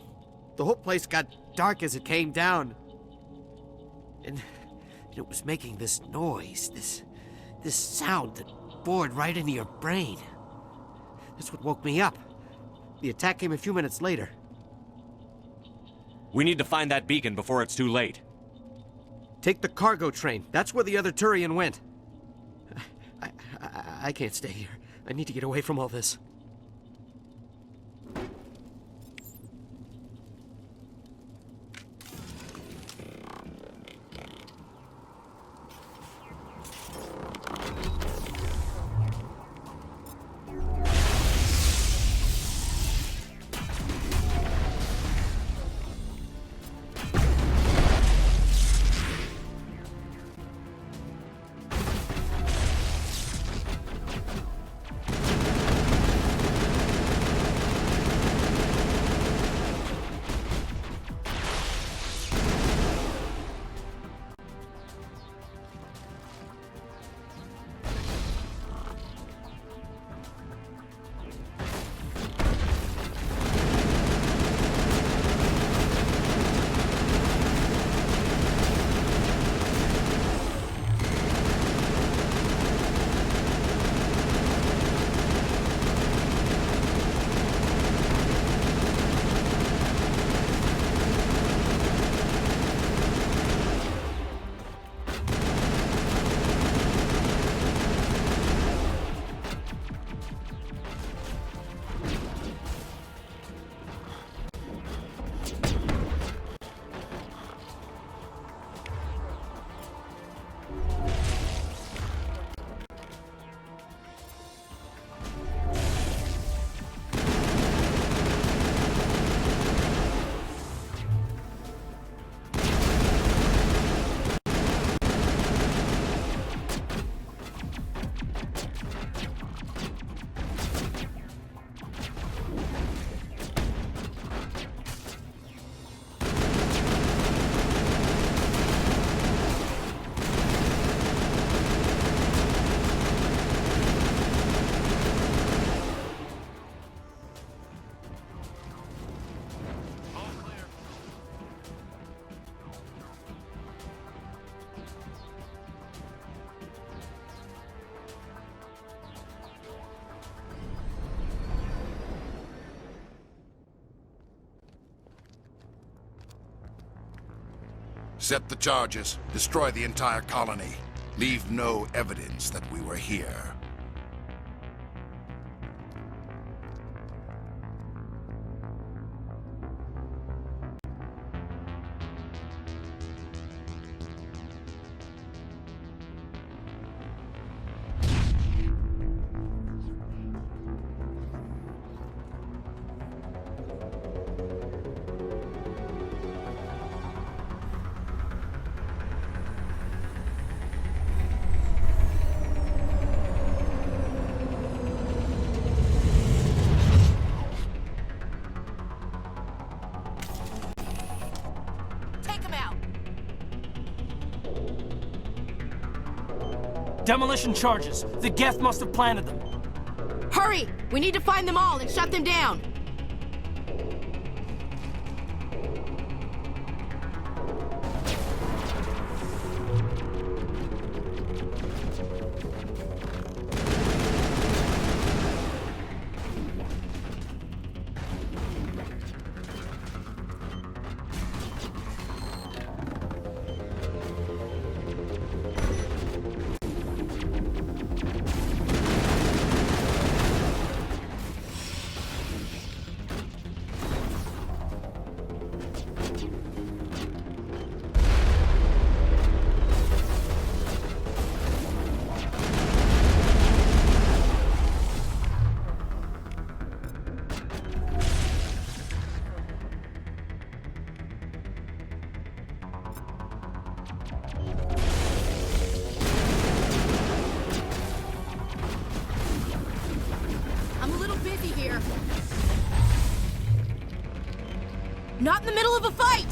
The whole place got dark as it came down. And it was making this noise, this sound that bored right into your brain. That's what woke me up. The attack came a few minutes later. We need to find that beacon before it's too late. Take the cargo train. That's where the other Turian went. I can't stay here. I need to get away from all this. Set the charges. Destroy the entire colony. Leave no evidence that we were here. Demolition charges. The Geth must have planted them. Hurry! We need to find them all and shut them down! I'm a little busy here. Not in the middle of a fight!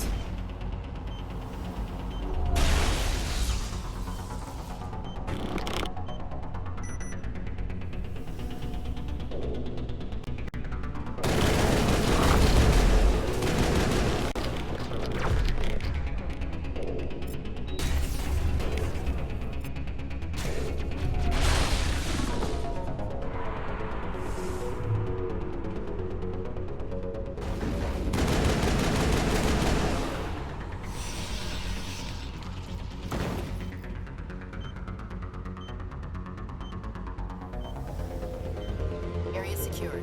Area secured.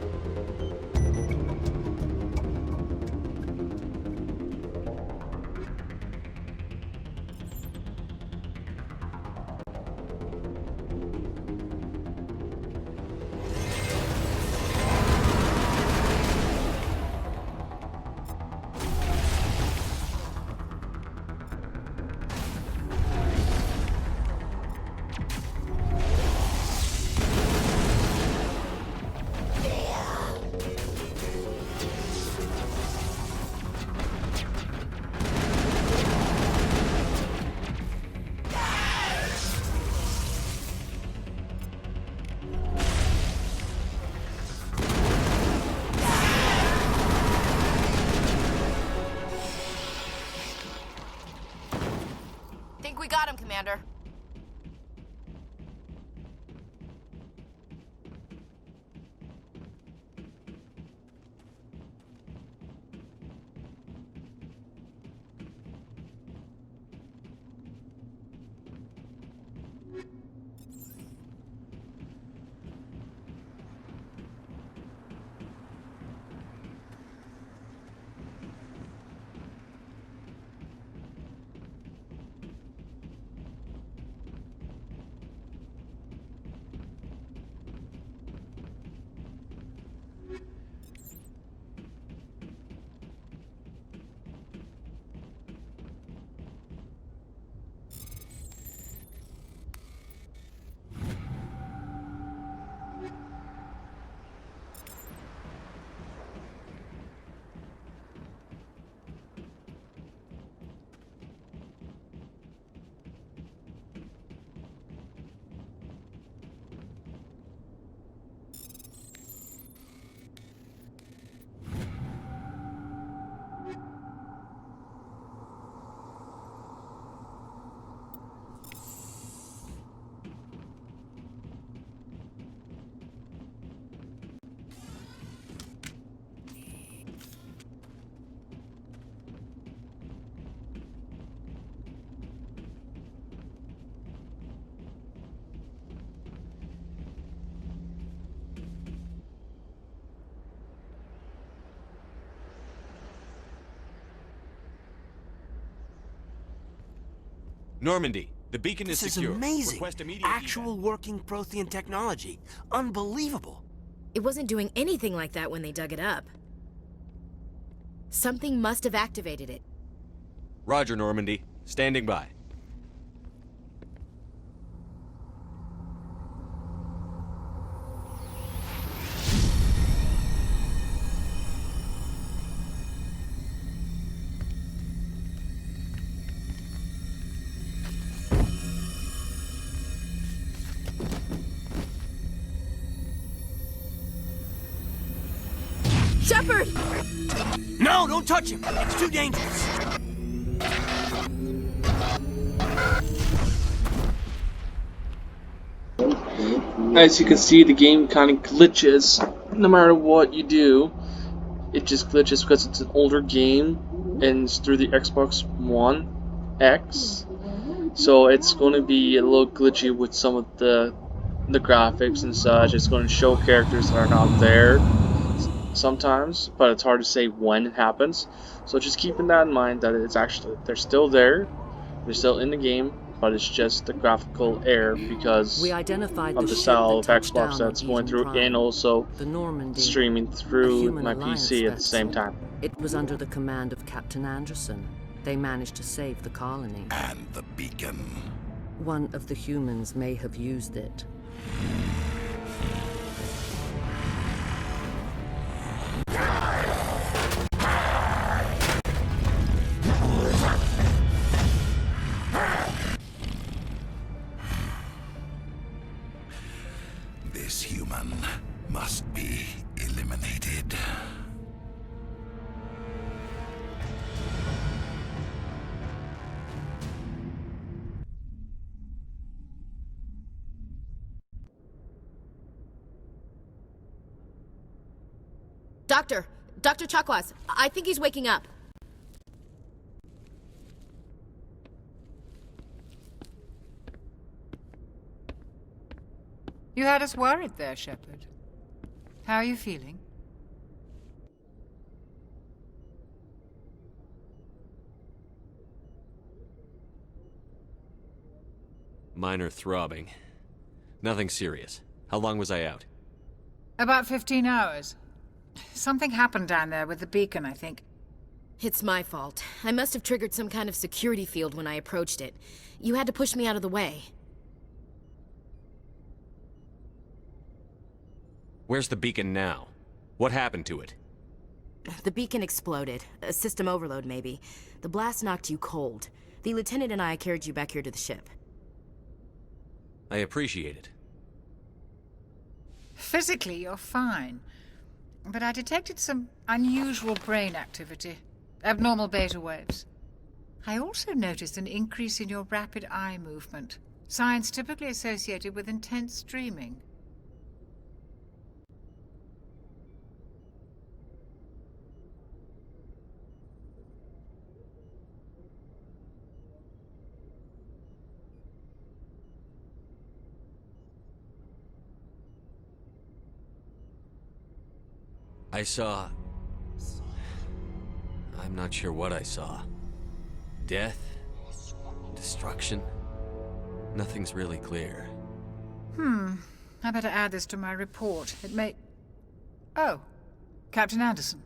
Think we got him, Commander. Normandy, the beacon is This is secure. amazing. Request immediate Actual working Prothean technology. Unbelievable. It wasn't doing anything like that when they dug it up. Something must have activated it. Roger, Normandy. Standing by. Shepard! No, don't touch him. It's too dangerous. As you can see, the game kind of glitches no matter what you do. It just glitches because it's an older game and it's through the Xbox One X. So it's going to be a little glitchy with some of the graphics and such. It's going to show characters that are not there sometimes, but it's hard to say when it happens. So just keeping that in mind, that it's actually, they're still there, they're still in the game, but it's just the graphical error because we identified of the style of Xbox that's going through and also streaming through my PC at the same time. It was under the command of Captain Anderson. They managed to save the colony. And the beacon. One of the humans may have used it. This human must be eliminated. Dr. Chakwas, I think he's waking up. You had us worried there, Shepard. How are you feeling? Minor throbbing. Nothing serious. How long was I out? About 15 hours. Something happened down there with the beacon, I think. It's my fault. I must have triggered some kind of security field when I approached it. You had to push me out of the way. Where's the beacon now? What happened to it? The beacon exploded. A system overload, maybe. The blast knocked you cold. The lieutenant and I carried you back here to the ship. I appreciate it. Physically, you're fine. But I detected some unusual brain activity. Abnormal beta waves. I also noticed an increase in your rapid eye movement. Signs typically associated with intense dreaming. I saw... I'm not sure what I saw. Death? Destruction? Nothing's really clear. I better add this to my report. It may... Oh, Captain Anderson.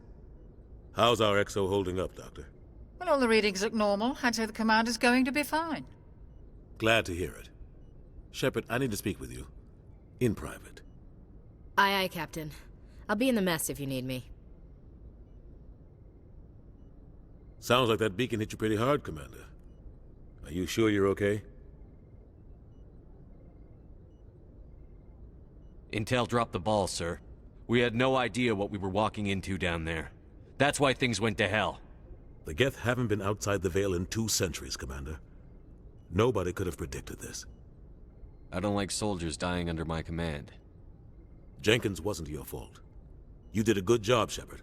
How's our XO holding up, Doctor? Well, all the readings look normal. I'd say the commander's going to be fine. Glad to hear it. Shepard, I need to speak with you. In private. Aye, Captain. I'll be in the mess if you need me. Sounds like that beacon hit you pretty hard, Commander. Are you sure you're okay? Intel dropped the ball, sir. We had no idea what we were walking into down there. That's why things went to hell. The Geth haven't been outside the Veil in 2 centuries, Commander. Nobody could have predicted this. I don't like soldiers dying under my command. Jenkins wasn't your fault. You did a good job, Shepard.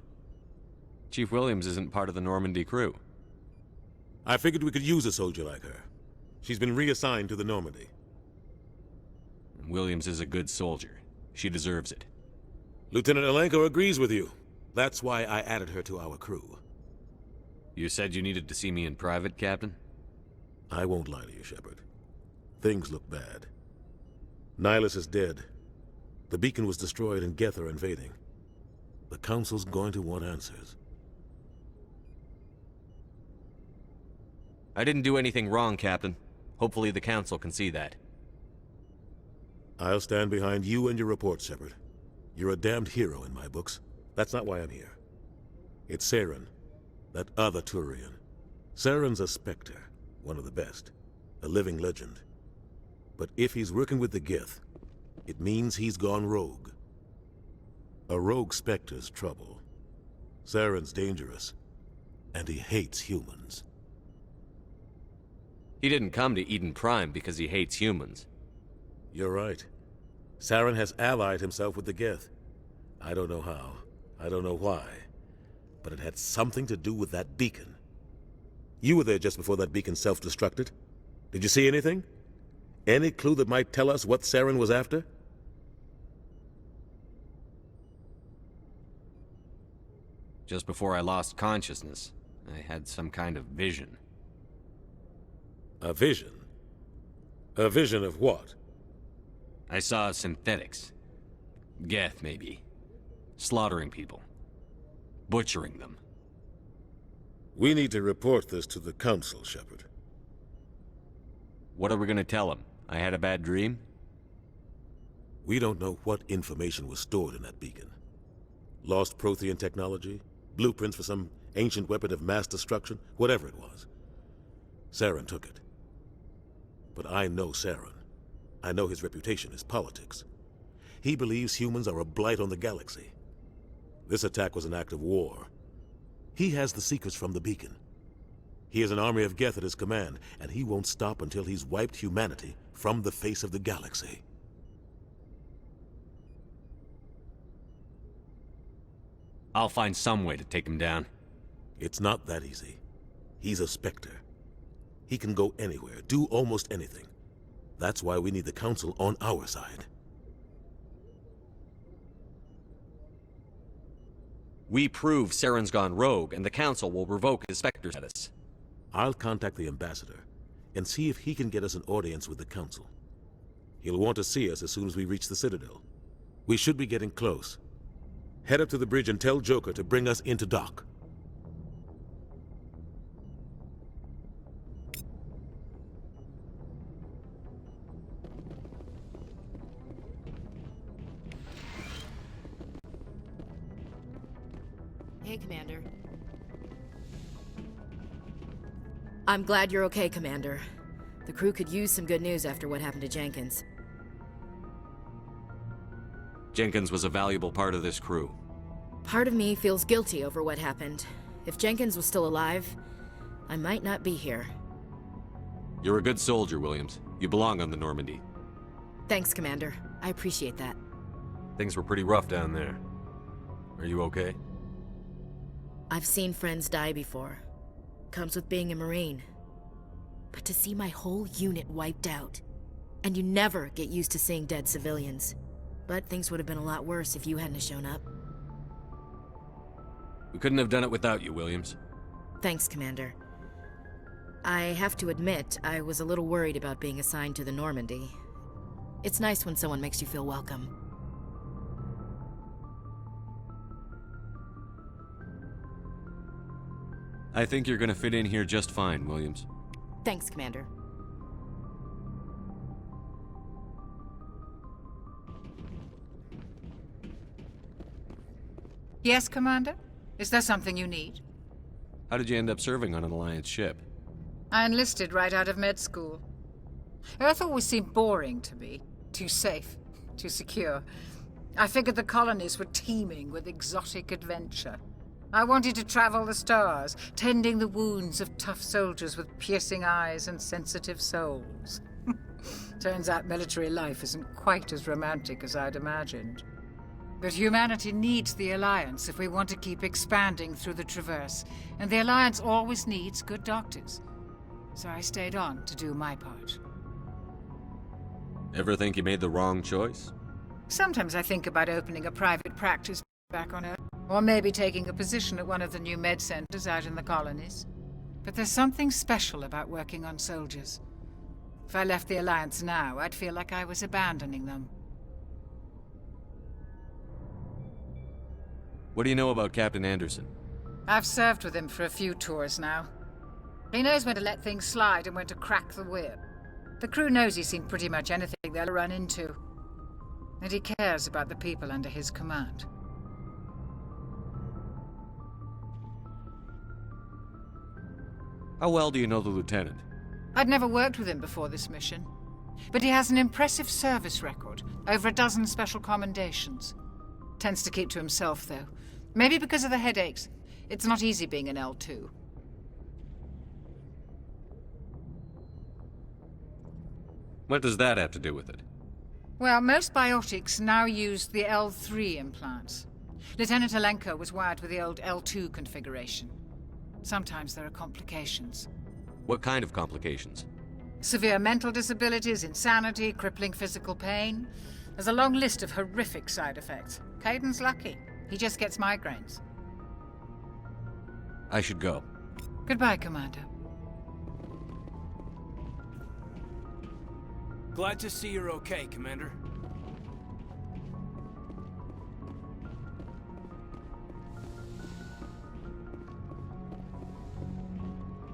Chief Williams isn't part of the Normandy crew. I figured we could use a soldier like her. She's been reassigned to the Normandy. Williams is a good soldier. She deserves it. Lieutenant Alenko agrees with you. That's why I added her to our crew. You said you needed to see me in private, Captain? I won't lie to you, Shepard. Things look bad. Nihilus is dead. The beacon was destroyed and Geth are invading. The Council's going to want answers. I didn't do anything wrong, Captain. Hopefully the Council can see that. I'll stand behind you and your report, Shepard. You're a damned hero in my books. That's not why I'm here. It's Saren, that other Turian. Saren's a Spectre, one of the best. A living legend. But if he's working with the Geth, it means he's gone rogue. A rogue Spectre's trouble. Saren's dangerous, and he hates humans. He didn't come to Eden Prime because he hates humans. You're right. Saren has allied himself with the Geth. I don't know how. I don't know why. But it had something to do with that beacon. You were there just before that beacon self-destructed. Did you see anything? Any clue that might tell us what Saren was after? Just before I lost consciousness, I had some kind of vision. A vision? A vision of what? I saw synthetics. Geth, maybe. Slaughtering people. Butchering them. We need to report this to the Council, Shepard. What are we gonna tell him? I had a bad dream? We don't know what information was stored in that beacon. Lost Prothean technology? Blueprints for some ancient weapon of mass destruction? Whatever it was. Saren took it. But I know Saren. I know his reputation is politics. He believes humans are a blight on the galaxy. This attack was an act of war. He has the secrets from the beacon. He has an army of Geth at his command, and he won't stop until he's wiped humanity from the face of the galaxy. I'll find some way to take him down. It's not that easy. He's a Spectre. He can go anywhere, do almost anything. That's why we need the Council on our side. We prove Saren's gone rogue, and the Council will revoke his Spectre status. I'll contact the Ambassador and see if he can get us an audience with the Council. He'll want to see us as soon as we reach the Citadel. We should be getting close. Head up to the bridge and tell Joker to bring us into dock. Hey, Commander. I'm glad you're okay, Commander. The crew could use some good news after what happened to Jenkins. Jenkins was a valuable part of this crew. Part of me feels guilty over what happened. If Jenkins was still alive, I might not be here. You're a good soldier, Williams. You belong on the Normandy. Thanks, Commander. I appreciate that. Things were pretty rough down there. Are you okay? I've seen friends die before. Comes with being a Marine. But to see my whole unit wiped out, and you never get used to seeing dead civilians. But things would have been a lot worse if you hadn't shown up. We couldn't have done it without you, Williams. Thanks, Commander. I have to admit, I was a little worried about being assigned to the Normandy. It's nice when someone makes you feel welcome. I think you're gonna fit in here just fine, Williams. Thanks, Commander. Yes, Commander? Is there something you need? How did you end up serving on an Alliance ship? I enlisted right out of med school. Earth always seemed boring to me. Too safe, too secure. I figured the colonies were teeming with exotic adventure. I wanted to travel the stars, tending the wounds of tough soldiers with piercing eyes and sensitive souls. Turns out military life isn't quite as romantic as I'd imagined. But humanity needs the Alliance if we want to keep expanding through the Traverse, and the Alliance always needs good doctors. So I stayed on to do my part. Ever think you made the wrong choice? Sometimes I think about opening a private practice back on Earth, or maybe taking a position at one of the new med centers out in the colonies. But there's something special about working on soldiers. If I left the Alliance now, I'd feel like I was abandoning them. What do you know about Captain Anderson? I've served with him for a few tours now. He knows when to let things slide and when to crack the whip. The crew knows he's seen pretty much anything they'll run into. And he cares about the people under his command. How well do you know the Lieutenant? I'd never worked with him before this mission. But he has an impressive service record, over a dozen special commendations. Tends to keep to himself, though. Maybe because of the headaches. It's not easy being an L2. What does that have to do with it? Well, most biotics now use the L3 implants. Lieutenant Alenko was wired with the old L2 configuration. Sometimes there are complications. What kind of complications? Severe mental disabilities, insanity, crippling physical pain. There's a long list of horrific side effects. Kaiden's lucky. He just gets migraines. I should go. Goodbye, Commander. Glad to see you're okay, Commander.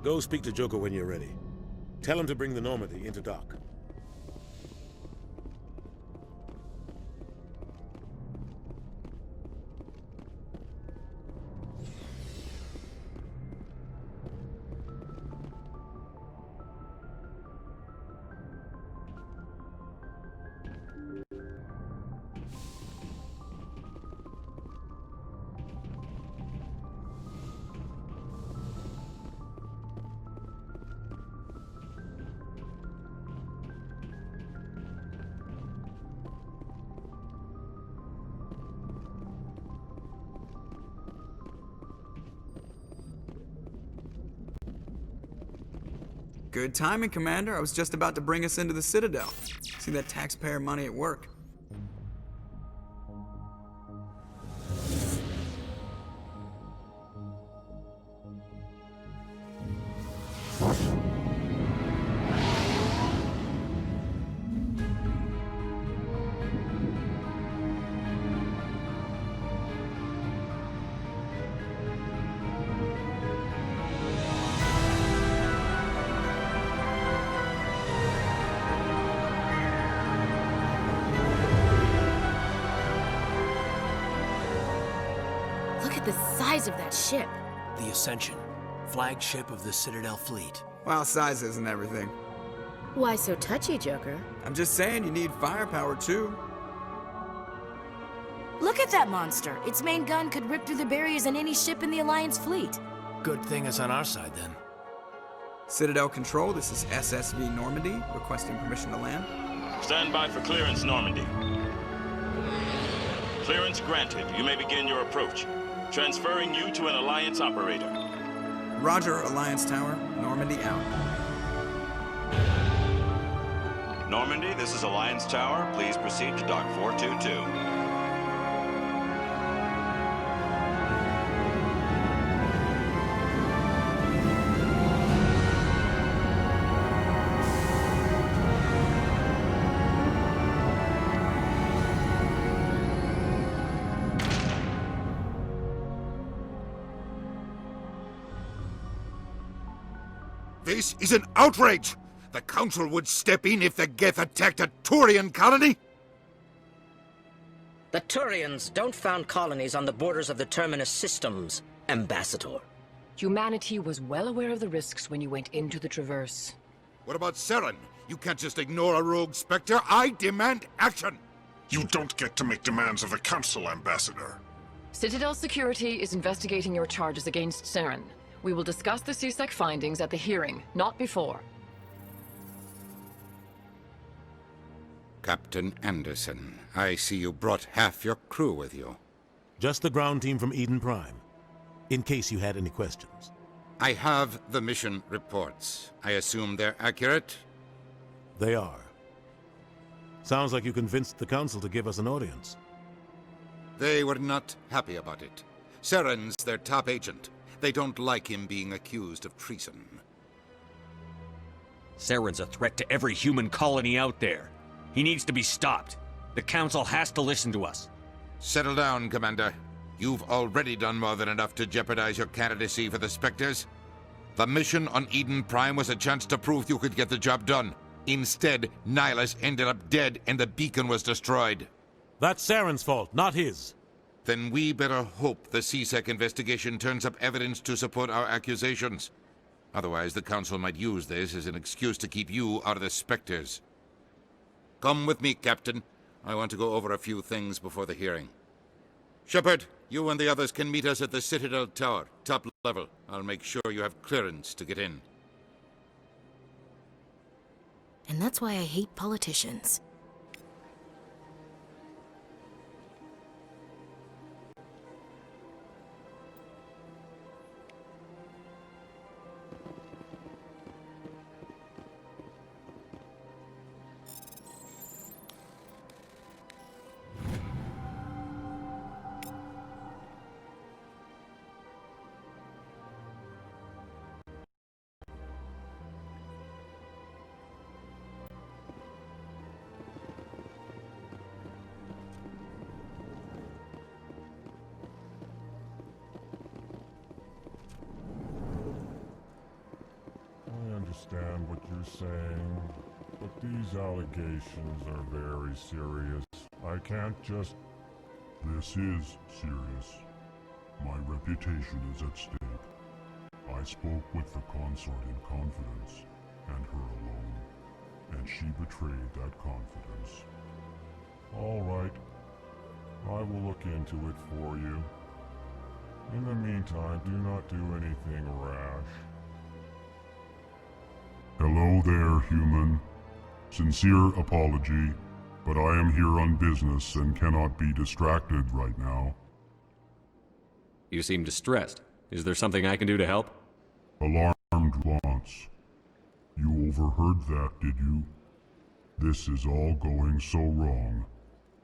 Go speak to Joker when you're ready. Tell him to bring the Normandy into dock. Good timing, Commander. I was just about to bring us into the Citadel. See that taxpayer money at work. Look at the size of that ship. The Ascension, flagship of the Citadel fleet. Well, size isn't everything. Why so touchy, Joker? I'm just saying you need firepower too. Look at that monster. Its main gun could rip through the barriers in any ship in the Alliance fleet. Good thing it's on our side, then. Citadel Control, this is SSV Normandy, requesting permission to land. Stand by for clearance, Normandy. Clearance granted. You may begin your approach. Transferring you to an Alliance operator. Roger, Alliance Tower. Normandy out. Normandy, this is Alliance Tower. Please proceed to Dock 422. This is an outrage! The Council would step in if the Geth attacked a Turian colony? The Turians don't found colonies on the borders of the Terminus systems, Ambassador. Humanity was well aware of the risks when you went into the Traverse. What about Saren? You can't just ignore a rogue Spectre. I demand action! You don't get to make demands of the Council, Ambassador. Citadel Security is investigating your charges against Saren. We will discuss the CSEC findings at the hearing, not before. Captain Anderson, I see you brought half your crew with you. Just the ground team from Eden Prime, in case you had any questions. I have the mission reports. I assume they're accurate? They are. Sounds like you convinced the Council to give us an audience. They were not happy about it. Saren's their top agent. They don't like him being accused of treason. Saren's a threat to every human colony out there. He needs to be stopped. The Council has to listen to us. Settle down, Commander. You've already done more than enough to jeopardize your candidacy for the Spectres. The mission on Eden Prime was a chance to prove you could get the job done. Instead, Nihilus ended up dead and the beacon was destroyed. That's Saren's fault, not his. Then we better hope the CSEC investigation turns up evidence to support our accusations. Otherwise, the Council might use this as an excuse to keep you out of the Spectres. Come with me, Captain. I want to go over a few things before the hearing. Shepard, you and the others can meet us at the Citadel Tower, top level. I'll make sure you have clearance to get in. And that's why I hate politicians. you're saying, but these allegations are very serious. I can't just... This is serious. My reputation is at stake. I spoke with the consort in confidence, and her alone, and she betrayed that confidence. All right. I will look into it for you. In the meantime, do not do anything rash. Hello there, human. Sincere apology, but I am here on business and cannot be distracted right now. You seem distressed. Is there something I can do to help? Alarmed response. You overheard that, did you? This is all going so wrong,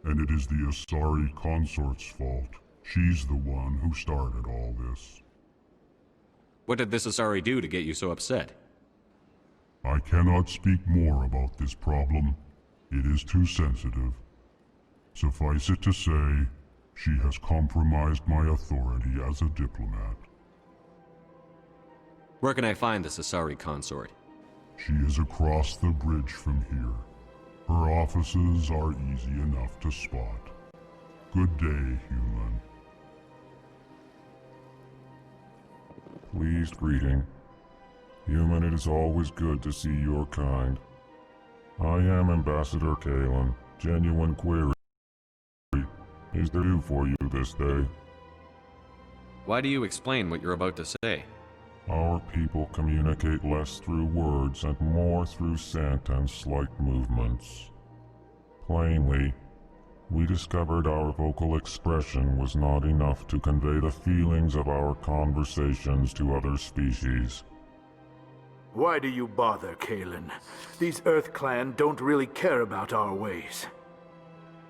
and it is the Asari consort's fault. She's the one who started all this. What did this Asari do to get you so upset? I cannot speak more about this problem. It is too sensitive. Suffice it to say, she has compromised my authority as a diplomat. Where can I find this Asari consort? She is across the bridge from here. Her offices are easy enough to spot. Good day, human. Pleased greeting. Human, it is always good to see your kind. I am Ambassador Kalen. Genuine query. Is there due for you this day? Why do you explain what you're about to say? Our people communicate less through words and more through scent and slight movements. Plainly, we discovered our vocal expression was not enough to convey the feelings of our conversations to other species. Why do you bother, Kalen? These Earth Clan don't really care about our ways.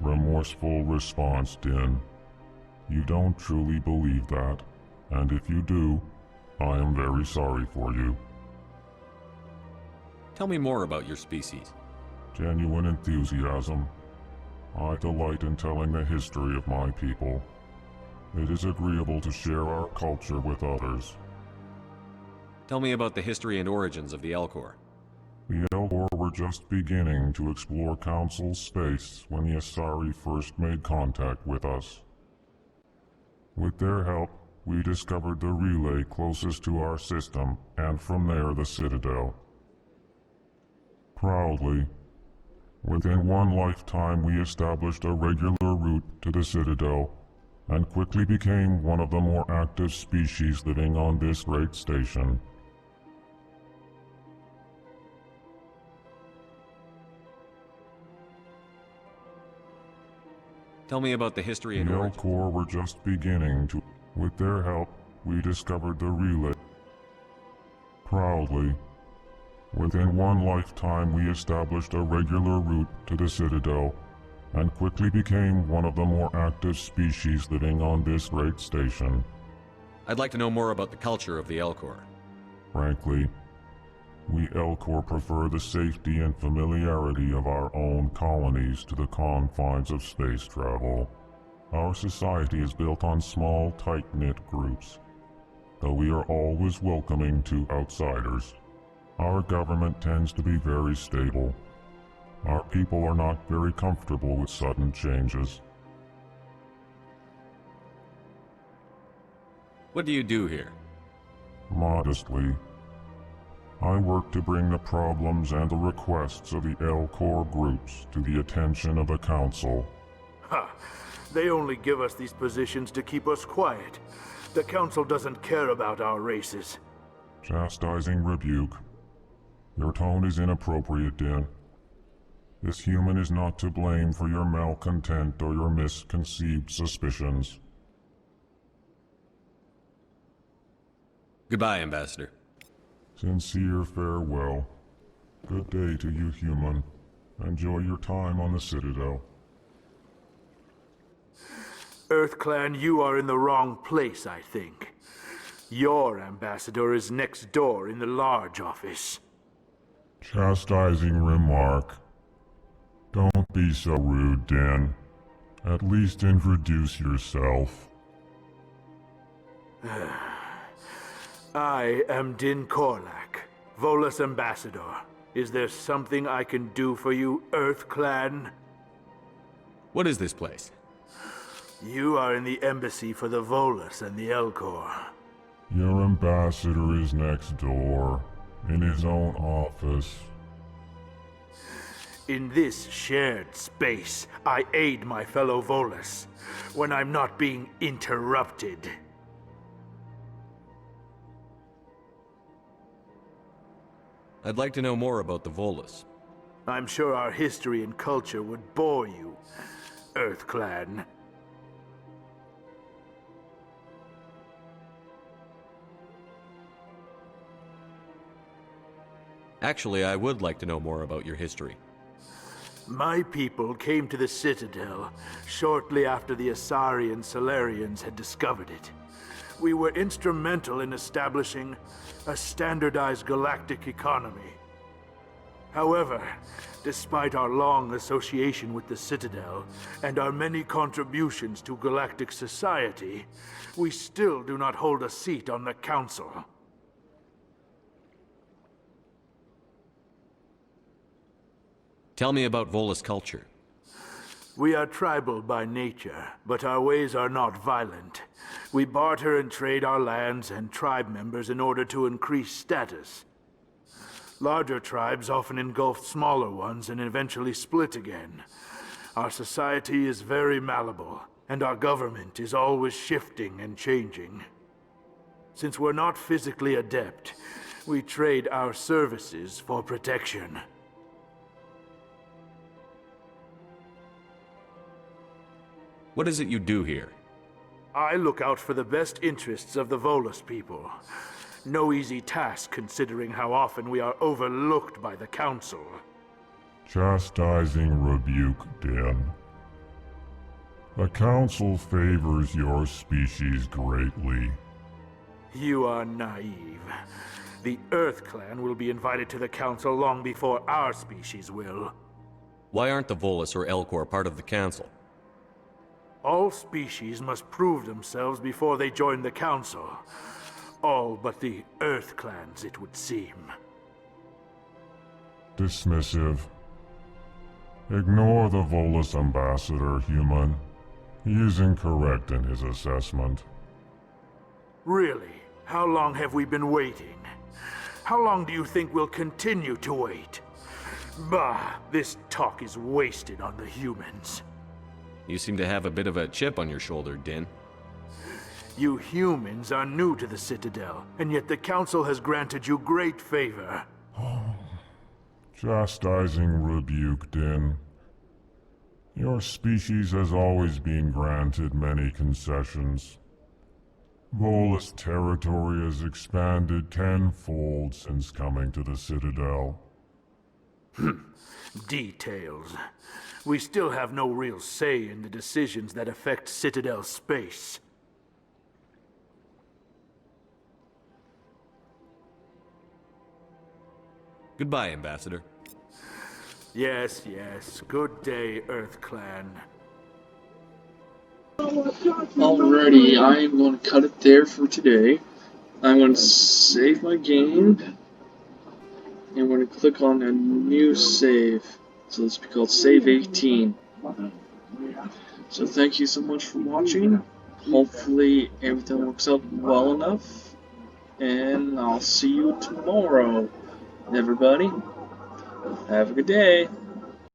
Remorseful response, Din. You don't truly believe that, and if you do, I am very sorry for you. Tell me more about your species. Genuine enthusiasm. I delight in telling the history of my people. It is agreeable to share our culture with others. Tell me about the history and origins of the Elcor. The Elcor were just beginning to explore Council space when the Asari first made contact with us. With their help, we discovered the relay closest to our system, and from there the Citadel. Proudly, within one lifetime we established a regular route to the Citadel, and quickly became one of the more active species living on this great station. Tell me about the history and The origins. Elcor were just beginning to... With their help, we discovered the relay. Proudly, within one lifetime we established a regular route to the Citadel, and quickly became one of the more active species living on this great station. I'd like to know more about the culture of the Elcor. Frankly, we Elcor prefer the safety and familiarity of our own colonies to the confines of space travel. Our society is built on small, tight-knit groups, though we are always welcoming to outsiders. Our government tends to be very stable. Our people are not very comfortable with sudden changes. What do you do here? Modestly, I work to bring the problems and the requests of the Elcor groups to the attention of the Council. Ha! They only give us these positions to keep us quiet. The Council doesn't care about our races. Chastising rebuke. Your tone is inappropriate, Din. This human is not to blame for your malcontent or your misconceived suspicions. Goodbye, Ambassador. Sincere farewell. Good day to you, human. Enjoy your time on the Citadel. Earth Clan, you are in the wrong place, I think. Your ambassador is next door in the large office. Chastising remark. Don't be so rude, Din. At least introduce yourself. I am Din Korlak, Volus ambassador. Is there something I can do for you, Earth Clan? What is this place? You are in the embassy for the Volus and the Elcor. Your ambassador is next door, in his own office. In this shared space, I aid my fellow Volus when I'm not being interrupted. I'd like to know more about the Volus. I'm sure our history and culture would bore you, Earth Clan. Actually, I would like to know more about your history. My people came to the Citadel shortly after the Asari Solarians had discovered it. We were instrumental in establishing a standardized galactic economy. However, despite our long association with the Citadel and our many contributions to galactic society, we still do not hold a seat on the Council. Tell me about Volus culture. We are tribal by nature, but our ways are not violent. We barter and trade our lands and tribe members in order to increase status. Larger tribes often engulf smaller ones and eventually split again. Our society is very malleable, and our government is always shifting and changing. Since we're not physically adept, we trade our services for protection. What is it you do here? I look out for the best interests of the Volus people. No easy task considering how often we are overlooked by the Council. Chastising rebuke, Din. The Council favors your species greatly. You are naive. The Earth Clan will be invited to the Council long before our species will. Why aren't the Volus or Elcor part of the Council? All species must prove themselves before they join the Council. All but the Earth Clans, it would seem. Dismissive. Ignore the Volus ambassador, human. He is incorrect in his assessment. Really? How long have we been waiting? How long do you think we'll continue to wait? Bah, this talk is wasted on the humans. You seem to have a bit of a chip on your shoulder, Din. You humans are new to the Citadel, and yet the Council has granted you great favor. Chastising rebuke, Din. Your species has always been granted many concessions. Volus territory has expanded tenfold since coming to the Citadel. Details. We still have no real say in the decisions that affect Citadel space. Goodbye, Ambassador. Yes, yes. Good day, Earth Clan. Alrighty, I am going to cut it there for today. I'm going to save my game. And I'm going to click on a new save. So this will be called Save 18. So thank you so much for watching. Hopefully everything works out well enough. And I'll see you tomorrow. Everybody, have a good day.